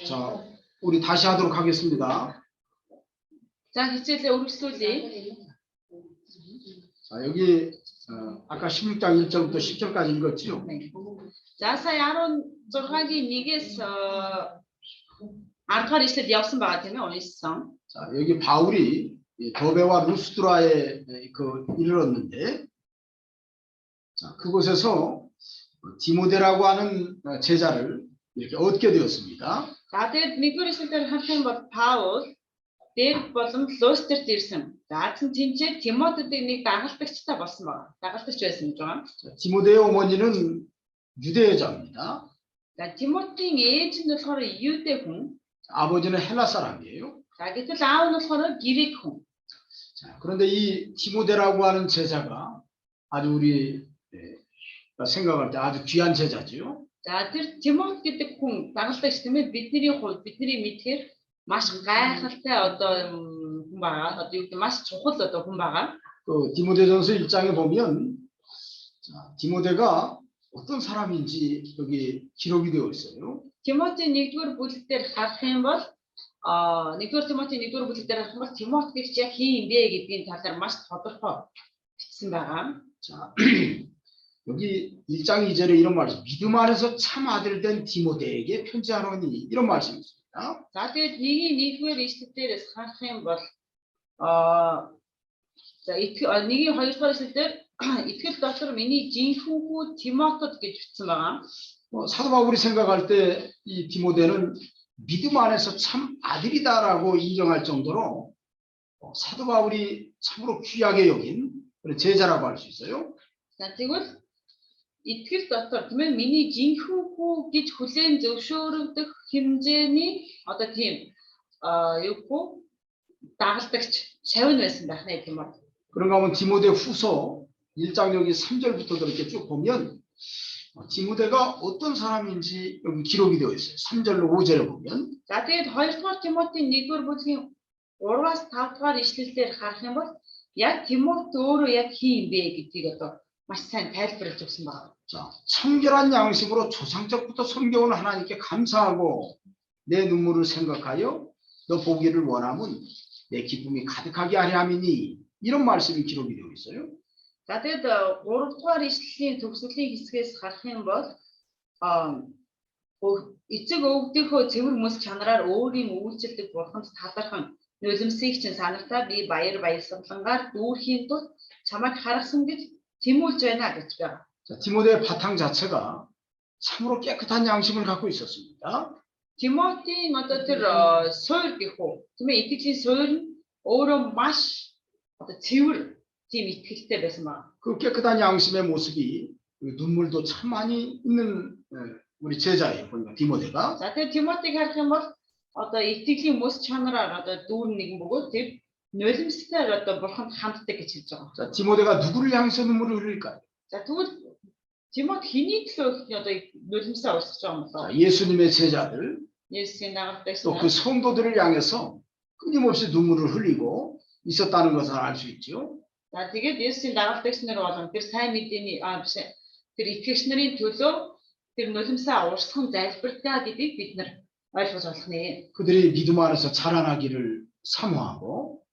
자, 우리 다시 하도록 하겠습니다. 자, хичээлээ үргэлжлүүлье. 자, 여기 아까 16장 1절부터 10절까지 읽었죠. За, сая 16-гийн 1-ээс 10-р ишлэлд явсан байгаа тийм ээ, уншсан. 자, 여기 바울이 더베와 루스드라에 이르렀는데, 자, 그곳에서 디모데라고 하는 제자를 이렇게 얻게 되었습니다. За, тэгээд 1-р ишлэлээр харах юм бол Паул Дэрб болон Лустерт ирсэн. За, тэнцээ Тимотедыг нэг дагалдагчтай болсон байна. Дагалдагч байсан гэж байгаа. 디모데의 어머니는 유대 여자입니다. За, Тимотийн ээж нь болохоор Юдэ хүн. 아버지는 헬라 사람이에요. За, гэтэл аав нь болохоор Грек хүн. 자, 그런데 이 디모데라고 하는 제자가 아주 우리가 생각할 때 아주 귀한 제자지요. За, тэр Тимот гэдэг хүн дагалдагч тийм ээ, бидний хувьд бидний мэдхээр маш гайхалтай одоо хүн байгаа. Одоо юу гэдэг маш чухал одоо хүн байгаа. 그 디모데전서 1장에 보면 자, 디모데가 어떤 사람인지 여기 기록이 되어 있어요. Тимотийн 1-р бүлэг дээр харах юм бол 1-р Тимотийн 1-р бүлэг дээр харах юм бол Тимот гэж яг хин юм бэ гэдгийн талаар маш тодорхой бичсэн байгаа. 자, 여기 1장 2절에 이런 말씀, 믿음 안에서 참 아들 된 디모데에게 편지하노니 이런 말씀이 있습니다. За, тэгээд 1-р ишлэлдээс харах юм бол за 1-ийн 2-р ишлэлдэр итгэл дотор миний жинхэнэ хүү Тимотод гэж бичсэн байгаа. 사도 바울이 생각할 때 이 디모데는 믿음 안에서 참 아들이다라고 인정할 정도로 사도 바울이 참으로 귀하게 여긴 그런 제자라고 할 수 있어요. За, тэгвэл итгэл дотор тийм ээ миний жинхэнэ хүү гэж хүлээн зөвшөөрөгдөх хэмжээний одоо тийм юу хүү дагалдагч шавн байсан байх нэ тийм үү. 그런가 하면 디모데 후서 1장 여기 3절부터 그렇게 쭉 보면 디모데가 어떤 사람인지 여기 기록이 되어 있어요. 3절로 5절에 보면. За, тэгээд 2-р Тимотийн 1-р бүлгийн 3-аас 5-р ишлэлээр харах юм бол яг Тимот өөрөө яг хин юм бэ гэдгийг одоо маш сайн тайлбарлаж өгсөн байна. 자, 청결한 양심으로 조상적부터 섬겨온 하나님께 감사하고 내 눈물을 생각하여 너 보기를 원하면 내 기쁨이 가득하게 하려 함이니 이런 말씀이 기록이 되어 있어요. За, тэгээд 3-р ишлэлийн төгсгөлийн хэсгээс харах юм бол эцэг өвгдийнхөө цэвэр мэс чанараар өөрийн үйлчлдэг бурханд талархан нулимсыг чинь санартаа би баярсгалангаар дүүрхийн тул чамайг харгасан гэж тэмүүлж байна гэж байна. 자, 디모데의 바탕 자체가 참으로 깨끗한 양심을 갖고 있었습니다. Тимотийн одоо тэр суурь гэх үү, тийм ээ, итгэлийн суурь нь өөрөө маш одоо цэвэр тийм итгэлтэй байсан байна. 그 깨끗한 양심의 모습이 눈물도 참 많이 있는 우리 제자예요. 보니까 디모데가. За, тэр Тимотиг харах юм бол одоо итгэлийн мэс чанараар одоо дүүр нэгэн бөгөөд тэр нулимсээр одоо бурханд ханддаг гэж хэлж байгаа. 자, 디모데가 누구를 향해서 눈물을 흘릴까요? За, тэгвэл Тимот хэний төлөө одоо нулимсаа урсгаж байгаа юм бол 예수님의 제자들 Есүсийн дагалдагч 또 그 성도들을 향해서 끊임없이 눈물을 흘리고 있었다는 것을 알 수 있죠. За, тэгээд Есүсийн дагалдагч нар болон тэр сайн мэдээний биш тэр итгэгч нарын төлөө тэр нулимсаа урсгах залбирдаа гэдгийг бид нар ойлгож болох нэ. 그들이 믿음 안에서 자라나기를 사모하고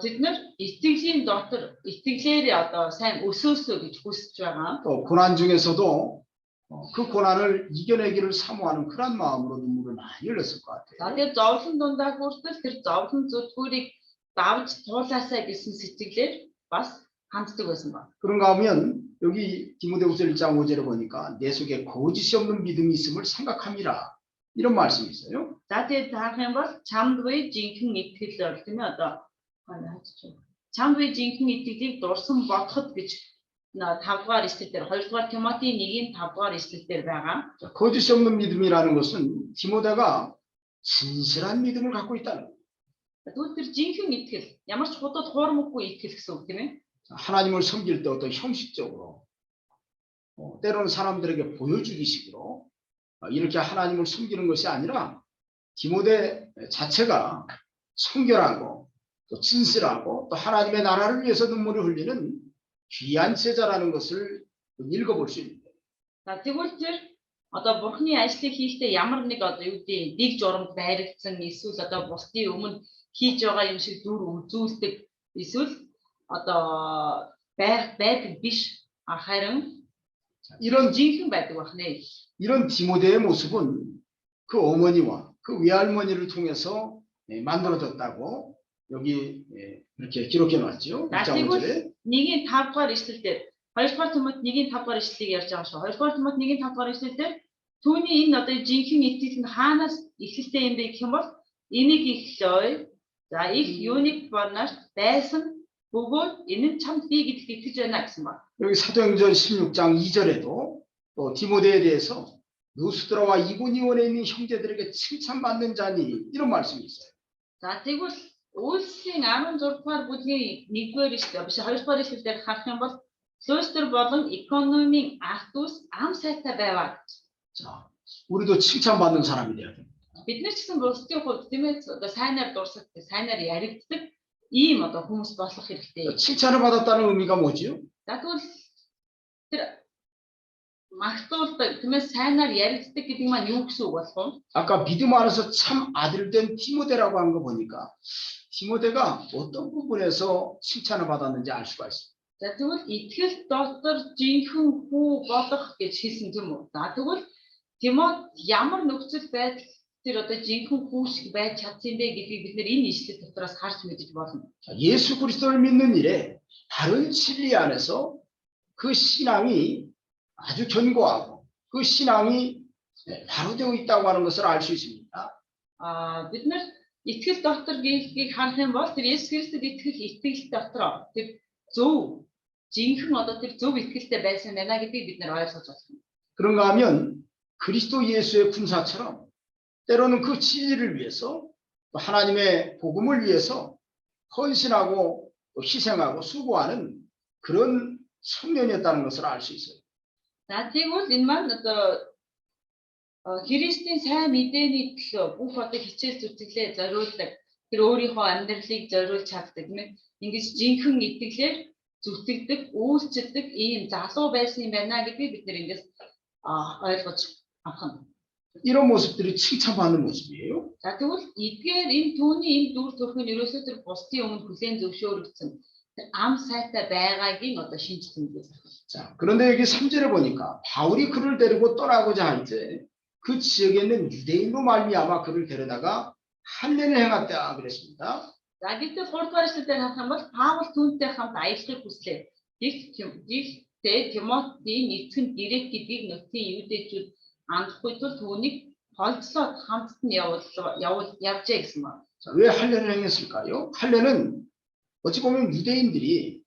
Тэд нар итгэлийн дотор итгэлээр одоо сайн өсөөсөө гэж хүсэж байгаа. 또 고난 중에서도 그 고난을 이겨내기를 사모하는 그런 마음으로 눈물을 많이 흘렸을 것 같아요. За, тэгээд зовлон дундаа хүртэл тэр зовлон зүтгүүрийг давж туулаасаа гэсэн сэтгэлээр бас ханддаг байсан ба. 그런가 하면 여기 디모데후서 1장 5절에 보니까 내 속에 거짓이 없는 믿음이 있음을 생각함이라 이런 말씀이 있어요. За, тэгээд таах юм бол чамд буй жинхэнэ итгэл бол тийм ээ одоо чамд буй жинхэнэ итгэлийг дурсан бодоход гэж 5-р ишлэлээр 2-р Тимотийн 1-ийн 5-р ишлэлээр байгаа. 거짓이 없는 믿음이라는 것은 디모데가 진실한 믿음을 갖고 있다는 거예요. Тэгвэл тэр жинхэнэ итгэл ямар ч худад хуурмаггүй итгэл гэсэн үг тийм ээ. 하나님을 섬길 때 어떤 형식적으로 때로는 사람들에게 보여주기식으로 이렇게 하나님을 섬기는 것이 아니라 디모데 자체가 청결하고 또 진실하고 또 하나님의 나라를 위해서 눈물을 흘리는 귀한 제자라는 것을 읽어볼 수 있는데. За тэгвэл тэр одоо бурхны ажлыг хийхдээ ямар нэг одоо юу гэдэг нэг журамд байрагдсан эсвэл одоо бусдын өмнө хийж байгаа юм шиг дүр үзүүлдэг эсвэл одоо байдаг биш харин 이런 жинхэнэ байдаг байна. 이런 디모데의 모습은 그 어머니와 그 외할머니를 통해서 만들어졌다고 여기 이렇게 기록해 놨죠. За 1장 тэгвэл 5절에. 1-ийн 5 дугаар ишлэлдэр 2 дугаар Тимот 1-ийн 5 дугаар ишлэлийг ярьж байгаа шүү. 2 дугаар Тимот 1-ийн 5 дугаар ишлэлдэр түүний энэ одоо жинхэнэ итгэл нь хаанаас эхэлтэй юм бэ гэх юм бол энийг их лой за их юуник борнаш байсан бөгөөд энэ нь чамд би гэдэгт итгэж байна гэсэн ба. 여기 사도행전 16장 2절에도 또 디모데에 대해서 누스드라와 이고니온에 있는 형제들에게 칭찬받는 자니 이런 말씀이 있어요. За тэгвэл Үйлсийн 16 дугаар бүлгийн 1-р ишлэл биш 2 дугаар ишлэлээр харах юм бол Лустер болон экономийн ах дүүс ам сайтай байваа. 자, 우리도 칭찬받는 사람이 돼야 됩니다. Бид нар ч гэсэн бусдын хувьд тийм ээ одоо сайнаар дурсагдаг, сайнаар яригддаг ийм одоо хүмүүс болох хэрэгтэй. 칭찬을 받았다는 의미가 뭐지요? За тэгвэл тэр магтуулдаг тийм ээ сайнаар яригддаг гэдэг маань юу гэсэн үг болох вэ? 아까 믿음 안에서 참 아들 된 디모데라고 한 거 보니까 디모데가 어떤 부분에서 칭찬을 받았는지 알 수가 있어요. За тэгвэл итгэл дотор жинхэнэ хүү болох гэж хэлсэн тийм үү? За тэгвэл Тимот ямар нөхцөл байдал тэр одоо жинхэнэ хүү шиг байж чадсан бэ гэдгийг бид нэр энэ ишлэл дотроос харж мэдэж болно. 자, 예수 그리스도를 믿는 일에 바른 진리 안에서 그 신앙이 아주 견고하고 그 신앙이 바로 되어 있다고 하는 것을 알 수 있습니다. Бид нар итгэл дотор гээхийг харах юм бол тэр Есүс Христэд итгэх итгэл дотор тэр зөв жинхэнэ одоо тэр зөв итгэлтэй байсан байна гэдгийг бид нар ойлгож байна. 그런가 하면 그리스도 예수의 군사처럼 때로는 그 진리를 위해서 또 하나님의 복음을 위해서 헌신하고 또 희생하고 수고하는 그런 청년이었다는 것을 알 수 있어요. За тэгвэл энэ маань одоо Христийн сайн мэдээний төлөө бүх одоо хичээл зүтгэлээ зориулдаг. Тэр өөрийнхөө амьдралыг зориулж чаддаг юм. Ингэж жинхэнэ итгэлээр зүтгэдэг, үйлчлдэг ийм залуу байсан юм байна гэдгийг бид нэр ингэж ойлгож авах нь. 이런 모습들이 칭찬받는 모습이에요. За тэгвэл эдгээр энэ түүний энэ дүр төрх нь ерөөсөө тэр бусдын өмнө хүлээн зөвшөөрөгдсөн тэр ам сайтай байгаагийн одоо шинж тэмдэг. 자, 그런데 여기 3절에 보니까 바울이 그를 데리고 떠나고자 할 때 그 지역에 있는 유대인으로 말미암아 그를 데려다가 할례를 행했다 그랬습니다. За гэхдээ 3 дугаар эшлэлээр харах юм бол Паул түүнтэй хамт аялахыг хүслээ. Гэхдээ Тимотийн эцэг гэрээт гэдгийг нутгийн юудэчүүд андахгүй тул түүнийг холцлоод хамтд нь явжээ гэсэн байна. 자, 왜 할례를 행했을까요? 할례는 어찌 보면 유대인들이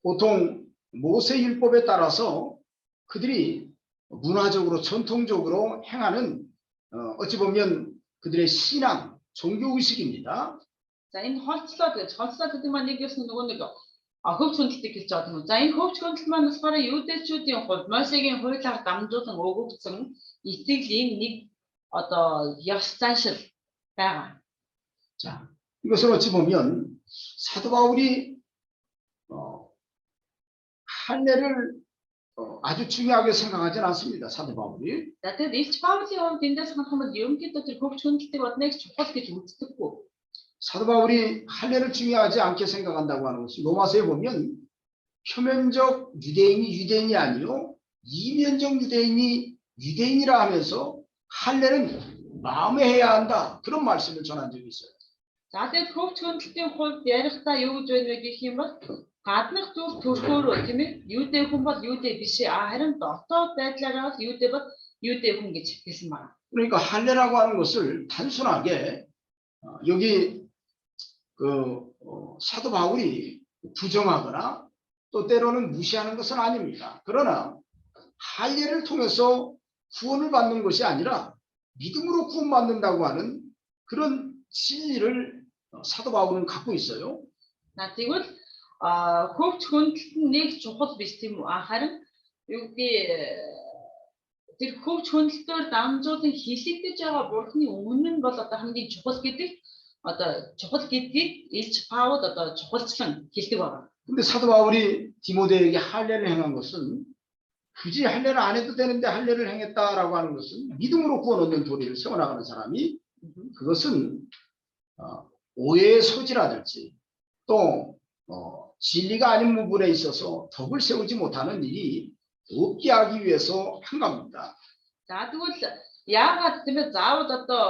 보통 모세 율법에 따라서 그들이 문화적으로 전통적으로 행하는 어찌 보면 그들의 신앙, 종교 의식입니다. За энэ холцлоод гэдэг маань нэг ёс нөгөө нэг хөвч хүндэлтийг хэлж байгаа юм. За энэ хөвч хүндэлт маань болохоор юудэчүүдийн хувьд Мосегийн хуулиар дамжуулан өгөгдсөн итгэлийн нэг одоо ёс заншил байгаа. 자, 이것을 어찌 보면 사도 바울이 할례를 아주 중요하게 생각하지는 않습니다. 사도 바울이. За тэгэд Илч Паулийн хувьд эндээс харах юм бол ерөнхийдөө тэр хөвч хүндэлтийг бодныг чухал гэж үздэггүй. 사도 바울이 할례를 중요하지 않게 생각한다고 하는 것이 로마서에 보면 표면적 유대인이 아니요 이면적 유대인이 유대인이라 하면서 할례는 마음에 해야 한다. 그런 말씀을 전한 적이 있어요. За тэгэд хөвч хүндэлтийн хувьд ярихдаа юу гэж байна вэ гэх юм бол гаднах зүйл төрхөөрөө тийм ээ юудэ хүн бол юудэ биш харин дотоод байдлаараа юудэ бол юудэ хүн гэж хэлсэн байна. 그러니까 할례라고 하는 것을 단순하게 여기 사도 바울이 부정하거나 또 때로는 무시하는 것은 아닙니다. 그러나 할례를 통해서 구원을 받는 것이 아니라 믿음으로 구원받는다고 하는 그런 진리를 사도 바울은 갖고 있어요. За тэгвэл хөвч хүндэлт нь нэг чухал биш тийм үү? Харин юу гэдэг тэр хөвч хүндэлтээр дамжуулан хилэгдэж байгаа бурхны үнэн нь бол одоо хамгийн чухал гэдгийг Илч Паул одоо чухалчлан хэлдэг байна. 근데 사도 바울이 디모데에게 할례를 행한 것은 굳이 할례를 안 해도 되는데 할례를 행했다라고 하는 것은 믿음으로 구원 얻는 도리를 세워나가는 사람이 그것은 오해의 소지라든지 또 진리가 아닌 부분에 있어서 덕을 세우지 못하는 일이 없게 하기 위해서 한 겁니다. За тэгвэл яагаад тийм ээ заавал одоо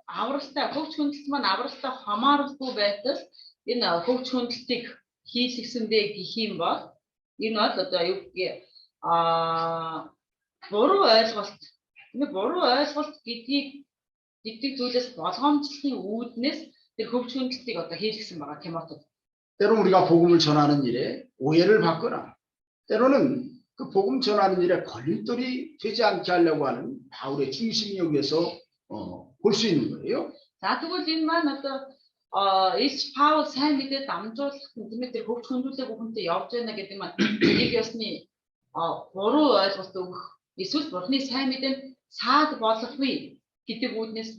авралтай хөгж хүндлэлт маань авралтай хамааралгүй байтал энэ хөгж хүндлэлтийг хийлгэсэндээ гэх юм бол энэ бол одоо юу гэх буруу ойлголт тийм ээ буруу ойлголт гэдэг зүйлээс болгоомжлохын үүднээс тэр хөгж хүндлэлтийг одоо хийлгэсэн байгаа Тимотед. 때로 우리가 복음을 전하는 일에 오해를 받거나 때로는 그 복음 전하는 일에 걸림돌이 되지 않게 하려고 하는 바울의 중심이 여기에서 볼 수 있는 거예요. За тэгвэл энэ маань одоо Ис Паул сайн мэдээ дамжуулах тийм ээ тэр хөгж хүндлэлээ бүхэнтэй явж байна гэдэг маань нэг ёсны буруу ойлголт өгөх эсвэл бурхны сайн мэдээ саад болгохгүй гэдэг үүднээс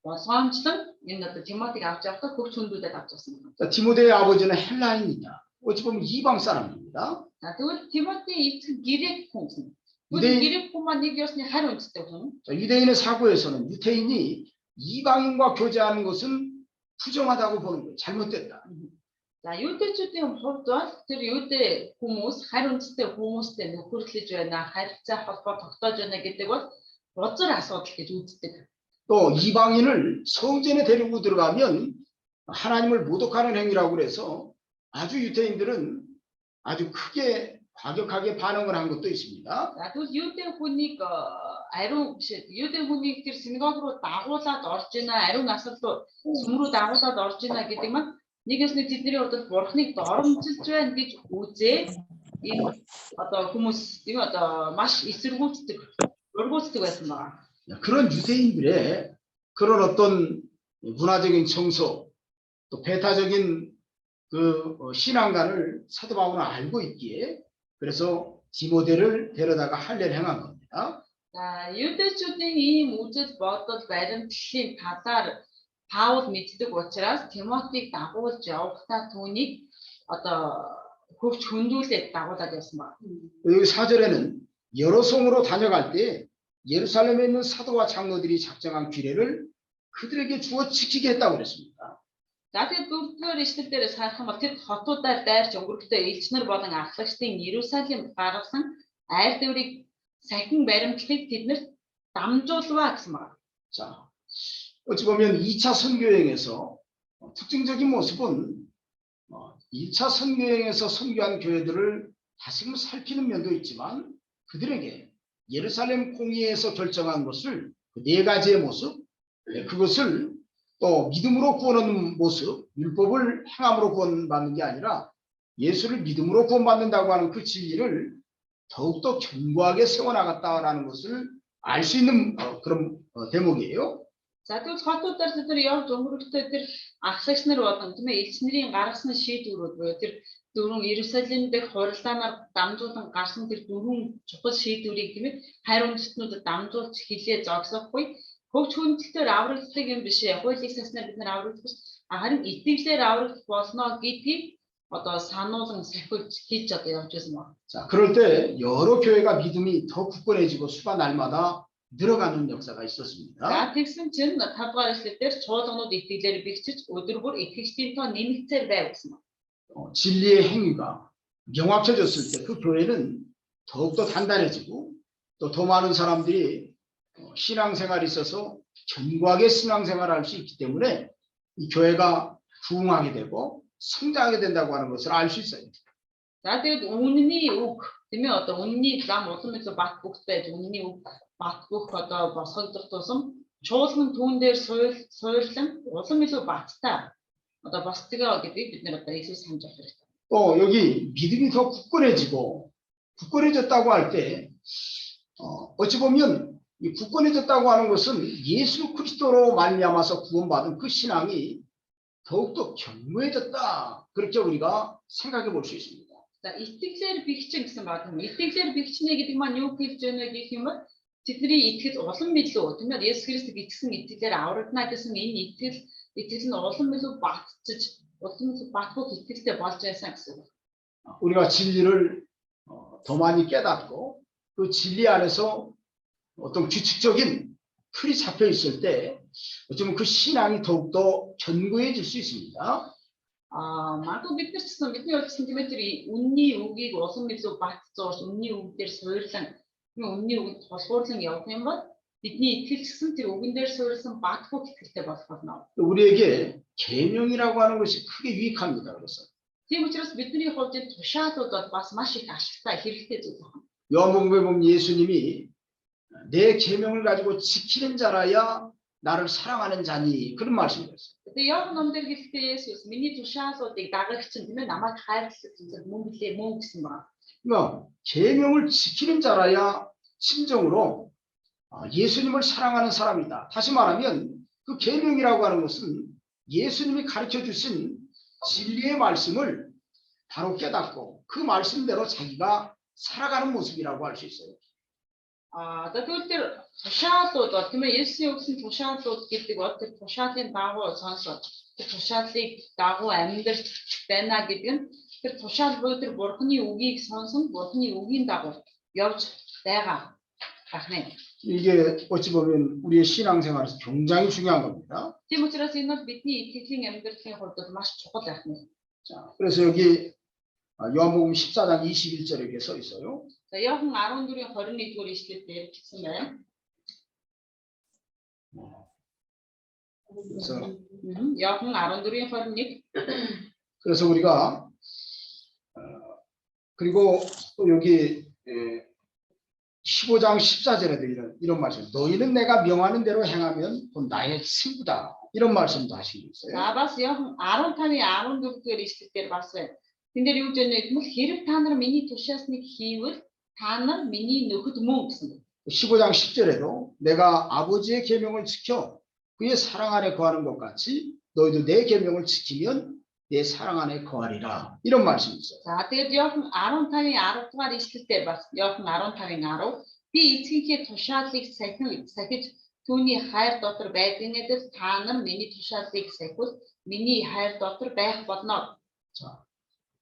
болгоомжлон энэ одоо Тимотиг авч явахдаа хөгж хүндлүүлээд авч явсан юм. 자, 디모데의 아버지는 헬라인이다. 어찌 보면 이방 사람입니다. За тэгвэл Тимоти эцэг грек хүн. 유대인- грек хүн маань нэг ёсны харь үндэстэй хүн. 자, 유대인의 사고에서는 유태인이 이방인과 교제하는 것은 부정하다고 보는 거예요. 잘못됐다. За юудэчүүдийн хувьд бол тэр юудэ хүмүүс харь үндэстэй хүмүүстэй нөхөрлөж байна, харилцаа холбоо тогтоож байна гэдэг бол бузар асуудал гэж үздэг. 또 이방인을 성전에 데리고 들어가면 하나님을 모독하는 행위라고 그래서 아주 유태인들은 아주 크게 과격하게 반응을 한 것도 있습니다. За тэгвэл юудэ хүнийг ариун биш юудэ хүнийг тэр синагог руу дагуулад орж ийна, ариун насал руу сүм рүү дагуулад орж ийна гэдэг маань нэг ёсны тэдний хувьд бурхныг доромжилж байна гэж үзээ. Энэ одоо хүмүүс тийм одоо маш эсэргүүцдэг, өргөөцдөг байсан байна. 그런 유대인들의 그런 어떤 문화적인 정서 또 배타적인 그 신앙관을 사도 바울은 알고 있기에 그래서 디모데를 데려다가 할례를 행한 겁니다. За юудэчүүдийн ийм үзэл бодол баримтлалын талаар Паул мэддэг учраас Тимотиг дагуулж явахдаа түүнийг одоо хөвч хөндлүүлээд дагуулад явсан байна. 여기 4절에는 여러 성으로 다녀갈 때 예루살렘에 있는 사도와 장로들이 작정한 규례를 그들에게 주어 지키게 했다고 그랬습니다. За тэгээд дөрөвдүгээр ишлэл дээрээс харах юм бол тэр хотуудаар дайрч өнгөрөхдөө элчнэр болон ахлагчдын Иерусалим гаргасан айр дэврийг сахин баримтлахыг тэднэрт дамжуулваа гэсэн байна. 자, 어찌 보면 2차 선교행에서 특징적인 모습은 1차 선교행에서 선교한 교회들을 다시금 살피는 면도 있지만 그들에게 예루살렘 공의에서 결정한 것을 네 가지의 모습, 그것을 또 믿음으로 구원 얻는 모습, 율법을 행함으로 구원받는 게 아니라 예수를 믿음으로 구원받는다고 하는 그 진리를 더욱더 견고하게 세워나갔다라는 것을 알 수 있는 그런 대목이에요. За тэгвэл хотуудаар тэр явж өнгөрөхдөө тэр ахлагч нар болон тийм ээ элч нарын гаргасан шийдвэрүүд буюу тэр дөрвөн Иерусалим дэх хуралдаанаар дамжуулан гарсан тэр дөрвөн чухал шийдвэрийг тийм ээ хайр үндэстнүүдэд дамжуулж хилээ зогсоохгүй хөгж хүндлэлээр аврагддаг юм биш ээ. Хуулийг саснаар бид нар аврагдах харин итгэлээр аврагдах болно гэдгийг одоо сануулсан сахиулж хийж одоо явж байсан байна. 자, 그럴 때 여러 교회가 믿음이 더 굳건해지고 수가 날마다 늘어가는 역사가 있었습니다. За тэгсэн чинь 5 дугаар эшлэл дээр чуулганууд итгэлээр бэхжиж өдөр бүр итгэгчдийн тоо нэмэгцээр байв гэсэн байна. 진리의 행위가 명확해졌을 때 그 교회는 더욱더 단단해지고 또 더 많은 사람들이 신앙생활이 있어서 견고하게 신앙생활을 할 수 있기 때문에 이 교회가 부흥하게 되고 성장하게 된다고 하는 것을 알 수 있어요. За тэгээд үнний үг тийм ээ одоо үнний зам улам илүү бат бөхт байж үнний үг бат бөх одоо босгогдох тусам чуулган түүн дээр суйрлан улам илүү баттай одоо босдгоо гэдгийг бид нэр одоо Иесус санаж авах хэрэгтэй. 또 여기 믿음이 더 굳건해졌다고 할 때 어찌 보면 이 굳건해졌다고 하는 것은 예수 그리스도로 말미암아서 구원받은 그 신앙이 더욱더 견고해졌다. 그렇게 우리가 생각해 볼 수 있습니다. За итгэлээр бэхжин гэсэн баг юм. Итгэлээр бэхжнэ гэдэг маань юу хэлж байна гэх юм бол тэдний итгэл улам илүү тийм ээ Есүс Христэд итгэсэн итгэлээр аврагдана гэсэн энэ итгэл нь улам илүү батцаж улам илүү батбух итгэлтэй болж байсан гэсэн үг. 우리가 진리를 더 많이 깨닫고 그 진리 안에서 어떤 규칙적인 틀이 잡혀 있을 때 어쩌면 그 신앙이 더욱더 견고해질 수 있습니다. Магадгүй бид нар ч гэсэн бидний хувьд тийм тэр үнний үгийг улам илүү баттж үнний үг дээр суйрлан үнний үгэд тулгуурлан явах юм бол бидний итгэл ч гэсэн тэр үгэн дээр суйрлсан баттгүй итгэлтэй болох болно. 우리에게 계명이라고 하는 것이 크게 유익합니다. 그래서 Тийм учраас бидний хувьд энэ тушаалууд бол бас маш их ашигтай хэрэгтэй зүйл байна. 요한복음에 보면 예수님이 내 계명을 가지고 지키는 자라야 나를 사랑하는 자니 그런 말씀이었어요. Тэгээ яг номдэр хэлэхдээ Есүс миний тушаалуудыг дагагч нь тийм ээ намайг хайрлах зүйл мөн гэсэн байна. 그러니까 계명을 지키는 자라야 진정으로 예수님을 사랑하는 사람이다. 다시 말하면 그 계명이라고 하는 것은 예수님이 가르쳐 주신 진리의 말씀을 바로 깨닫고 그 말씀대로 자기가 살아가는 모습이라고 할 수 있어요. Тэгвэл тэр тушаалууд бол тийм ээ Есүсийн өгсөн тушаалууд гэдэг бол тэр тушаалын дагуу сонсоод тэр тушаалыг дагуу амьдрах байна гэдэг нь тэр тушаал буюу тэр Бурхны үгийг сонсон Бурхны үгийн дагуу явж байгаа гахны. 이게 어찌 보면 우리의 신앙생활에서 굉장히 중요한 겁니다. Тийм учраас энэ бол бидний итгэлийн амьдралын хувьд маш чухал гахны. 자, 그래서 여기 요한복음 14장 21절에 이렇게 써 있어요. За Иохан 14-ийн 21-р ишлэлээр бичсэн байна. 그래서 Иохан 14-ийн 21. 그래서 우리가 그리고 또 여기 15장 14절에도 이런 말씀. 너희는 내가 명하는 대로 행하면 곧 나의 친구다. 이런 말씀도 하시고 있어요. За бас Иохан 15-ийн 14-р ишлэлээр бас байна. Тэн дээр юу гэж нэгэм бол хэрэг та нар миний тушаасныг хийвэл та нар миний нөхөд мөн гэсэн. 15장 10절에도 내가 아버지의 계명을 지켜 그의 사랑 안에 거하는 것 같이 너희도 내 계명을 지키면 내 사랑 안에 거하리라. 이런 말씀이 있어요. За тэгээд Иохан 15-ийн 10 дугаар ишлэлээр бас Иохан 15-ийн 10 би эцгийнхээ тушаалыг сахиж түүний хайр дотор байдгийн эдэл та нар миний тушаалыг сахивал миний хайр дотор байх болно. 자,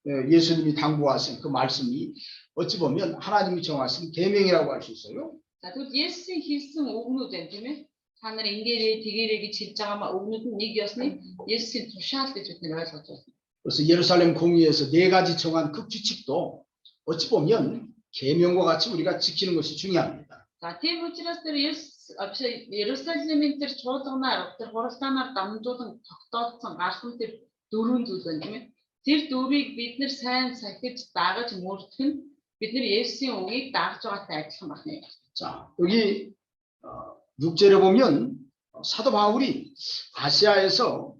예수님이 당부하신 그 말씀이 어찌 보면 하나님이 정하신 계명이라고 할 수 있어요. За тэгвэл Есүсийн хэлсэн үгнүүд байна тийм ээ. Та нар ингээрээ тэгээрээ гэж хэлж байгаа үгнүүд нь нэг ёсны Есүсийн тушаал гэж бид нар ойлгож байна. 그래서 예루살렘 공의에서 네 가지 정한 그 규칙도 어찌 보면 계명과 같이 우리가 지키는 것이 중요합니다. За тийм учраас тэр Иерусалимын тэр чуулганаар тэр хуралдаанаар дамжуулан тогтоолсон гарсан тэр дөрвөн зүйл байна тийм ээ. Тэр дөрвийг бид нар сайн сахиж дагаж мөрдөх нь бид нар Есүсийн үгийг дагж байгаатай адилхан байна. 자, 여기 6절에 보면 사도 바울이 아시아에서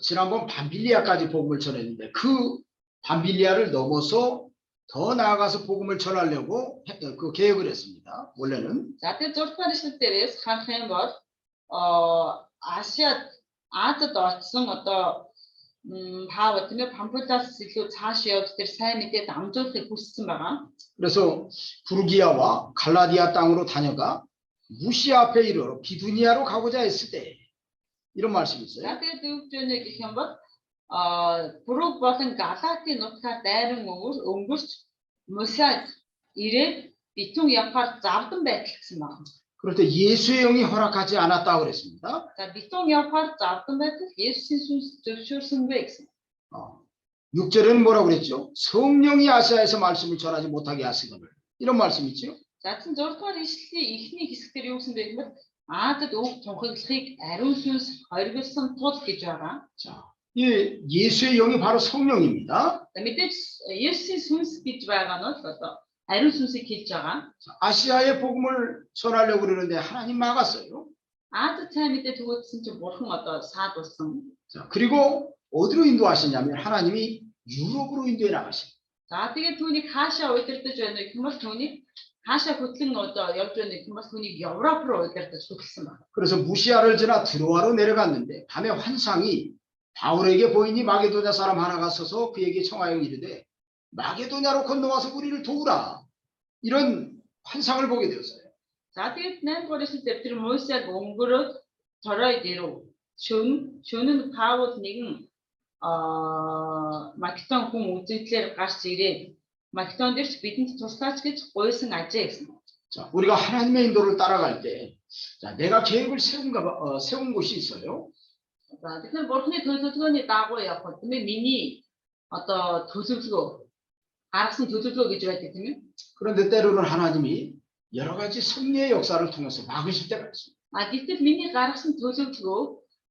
지난번 밤빌리아까지 복음을 전했는데 그 밤빌리아를 넘어서 더 나아가서 복음을 전하려고 그 계획을 했습니다. 원래는. За тэр 6 дугаар ишлэл дээрээс харах юм бол Азиад орсон одоо Паул тийм ээ Памфилиас илүү цааш явж тэр сайн мэдээ дамжуулахыг хүссэн байгаа. 그래서 부르기아와 갈라디아 땅으로 다녀가 무시아 앞에 이르러 비두니아로 가고자 했을 때 이런 말씀이 있어요. За тэгээд юу гэж байна гэх юм бол Пүрэг болон Галатийн нутгаар дайран өнгөрч Мусад ирээд битүүн явхаар завдан байтал гэсэн байна. 그럴 때 예수의 영이 허락하지 않았다고 그랬습니다. За битүүн явхаар завдан байтал Есүсийн сүнс зөвшөөрсөнгүй гэсэн. 6절에는 뭐라고 그랬죠? 성령이 아시아에서 말씀을 전하지 못하게 하시거늘. 이런 말씀 있죠? За 6 дугаар ишлэлийн эхний хэсгээр юу гэсэн бэ гэвэл Аадад үг тунхаглахыг ариун сүнс хоригдсон тул гэж байгаа. 자, 이 예수의 영이 바로 성령입니다. За мэдээж Есүсийн сүнс гэж байгаа нь бол одоо ариун сүнсийг хэлж байгаа. 아시아의 복음을 전하려고 그러는데 하나님 막았어요. Аадад сайн мэдээ түгээсэн чинь бурхан одоо саадулсан. 자, 그리고 어디로 인도하시냐면 하나님이 유럽으로 인도해 나가신. За тэгээд түүнийг хаашаа удирдах байна гэх юм бол түүнийг хаашаа хөтлөн одоо явж байна гэх юм бол түүнийг Европ руу удирдах хөтлсөн байна. 그래서 무시아를 지나 드로아로 내려갔는데 밤에 환상이 바울에게 보이니 마게도냐 사람 하나가 서서 그에게 청하여 이르되 마게도냐로 건너와서 우리를 도우라. 이런 환상을 보게 되었어요. За тэгээд 8 дугаар эшлэлээр тэр Мосег өнгөрөөд Торойд ирв. Шөнө Паул нэгэн Македон хүн үзэгдлээр гарч ирээд Македон дээрч бидэнд туслаач гэж гуйсан ажээ гэсэн. 자, 우리가 하나님의 인도를 따라갈 때, 자, 내가 계획을 세운 곳이 있어요. За тэгэхээр бурхны төлөвлөгөөний дагуу явах тийм ээ миний одоо төлөвлөгөө гаргасан төлөвлөгөө гэж байдаг тийм ээ. 그런데 때로는 하나님이 여러 가지 섭리의 역사를 통해서 막으실 때가 있습니다. А гэтэл миний гаргасан төлөвлөгөө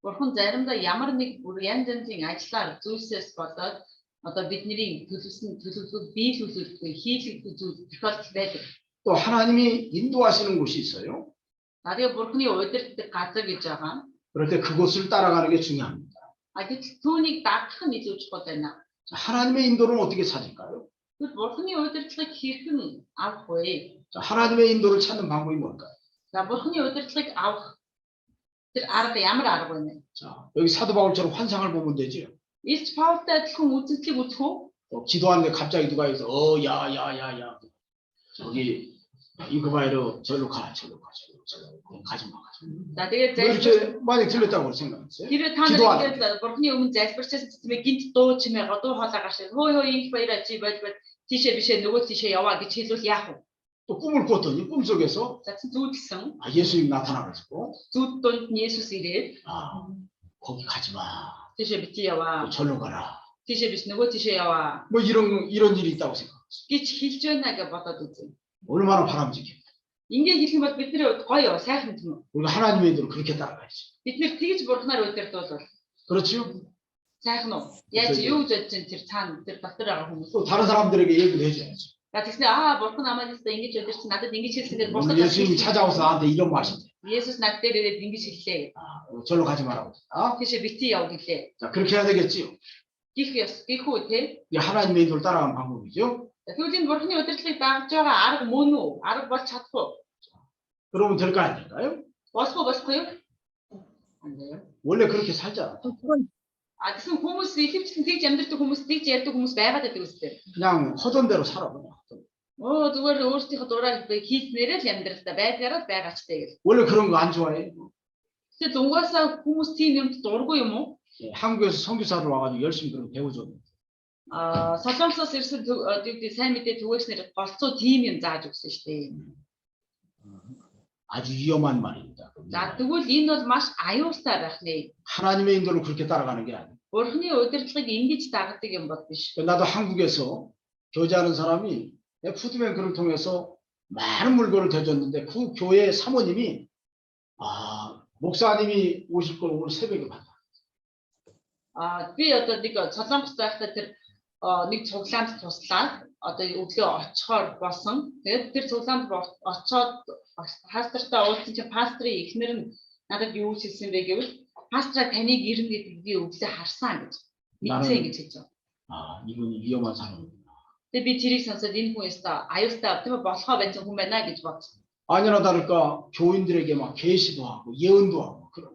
бурхан заримдаа ямар нэг бүр янз янзын ажлаар зүйлсээс болоод одоо бидний төлөвсөн төлөвлөгөөг биелүүлэлтгүй хийлэгдэх зүйл тохиолдол байдаг. 또 하나님이 인도하시는 곳이 있어요. 나중에 бурхны удирддаг газар гэж байгаа. 그럴 때 그곳을 따라가는 게 중요합니다. А гэтэл түүнийг дагах нь илүү чухал байна. 자, 하나님의 인도는 어떻게 찾을까요? Тэгвэл бурхны удирдлагыг хэрхэн авах вэ? 자, 하나님의 인도를 찾는 방법이 뭘까요? За бурхны удирдлагыг авах тэр арга ямар арга вэ? 자, 여기 사도 바울처럼 환상을 보면 되죠. Илч Паултай адилхан үзэгдлийг үзэх үү? 또 기도하는데 갑자기 누가 해서 야. 저기 이거바이로 절로 가. 가지 마. За тэгээд 뭐 이렇게 만약 들렸다고 생각했어요. тэр та нар ингээд бурхны өмнө залбирчсан тийм гинт дуу чимээ дуу хоолой гашаа хөөе их баяраа чи бод тийшээ бишээ нөгөө тийшээ яваа гэж хэлвэл яах вэ? 또 꿈을 꿨더니 꿈속에서 За зүудэлсэн 예수님 나타나가지고 зүуд донд нь Есүс ирээд 거기 가지 마. тийшээ бити яваа. 절로 가라. тийшээ биш нөгөө тийшээ яваа. 뭐 이런 일이 있다고 생각했어요. гэж хэлж байна гэж бодоод үзье. 얼마나 바람직해. Ингээд хэлэх юм бол бид нэр гоё сайхан юм. 우리가 하나님의 인도를 그렇게 따라가야지. Бид нэр тэгж бурхнаар удирдвал 그렇지요? сайхан уу? Яаж юу гэж бодож чинь тэр цаана тэр дотор байгаа хүмүүс. 또 다른 사람들에게 얘기를 해줘야지. За тэгснэ бурхан намайг өстө ингэж удирч надад ингэж хэлсэн гэж 오늘 бурхан 예수님이 찾아와서 나한테 이런 말씀해. Есүс над дээр ирээд ингэж хэллээ. 절로 가지 말라고. Тийшээ бити яв гэлээ. 자, 그렇게 해야 되겠지요. Гих үү те? 이게 하나님의 인도를 따라가는 방법이죠. Тэгвэл энэ бурханы удирдлагыг дагж байгаа арга мөн үү? Арга болж чадах уу? 그러면 될 거 아닌가요? Болохгүй юу? 안 돼요. 원래 그렇게 살잖아. А тэгсэн хүмүүс ихэвчлэн тэгж амьдрэх хүмүүс тэгж ярьдаг хүмүүс байгаад байдаг үстэй. 그냥 허던 대로 살아 그냥. Оо зүгээр өөрсдийнхөө дураар хийснээрээ л амьдралдаа байдгаараа байгаачтай гэл. 원래 그런 거 안 좋아해. Тэгээ зунгасаа хүмүүс тийм юмд дургүй юм уу? 한국에서 선교사로 와가지고 열심히 그런 거 배워줬는데. Солонгосоос ирсэн сайн мэдээ түгээснээр голцоо тийм юм зааж өгсөн шүү дээ. 아주 위험한 말입니다. За тэгвэл энэ бол маш аюултай байх нэ. 하나님의 인도를 그렇게 따라가는 게 아니에요. Бурхны удирдлагыг ингэж дагдаг юм бол биш. 나도 한국에서 교제하는 사람이 푸드뱅크를 통해서 많은 물건을 대줬는데 그 교회 사모님이 목사님이 오실 걸 오늘 새벽에 봤다. Би одоо нэг Солонгос байхдаа тэр нэг цуглаанд туслаад одоо өглөө очихоор болсон. Тэгээд тэр цуглаанд очоод пастортай уулзсан чинь пастрын эхнэр нь надад юу хэлсэн бэ гэвэл пастраа таныг ирнэ гэдэг би өглөө харсан гэж. Мэдсэн гэж хэлж байгаа. 이분이 위험한 사람이구나. Тэгээд би тэрийг сонсоод энэ хүн өстө аюултай тийм болохоо байсан хүн байна гэж бодсон. 아니나 다를까 교인들에게 막 계시도 하고 예언도 하고 그런.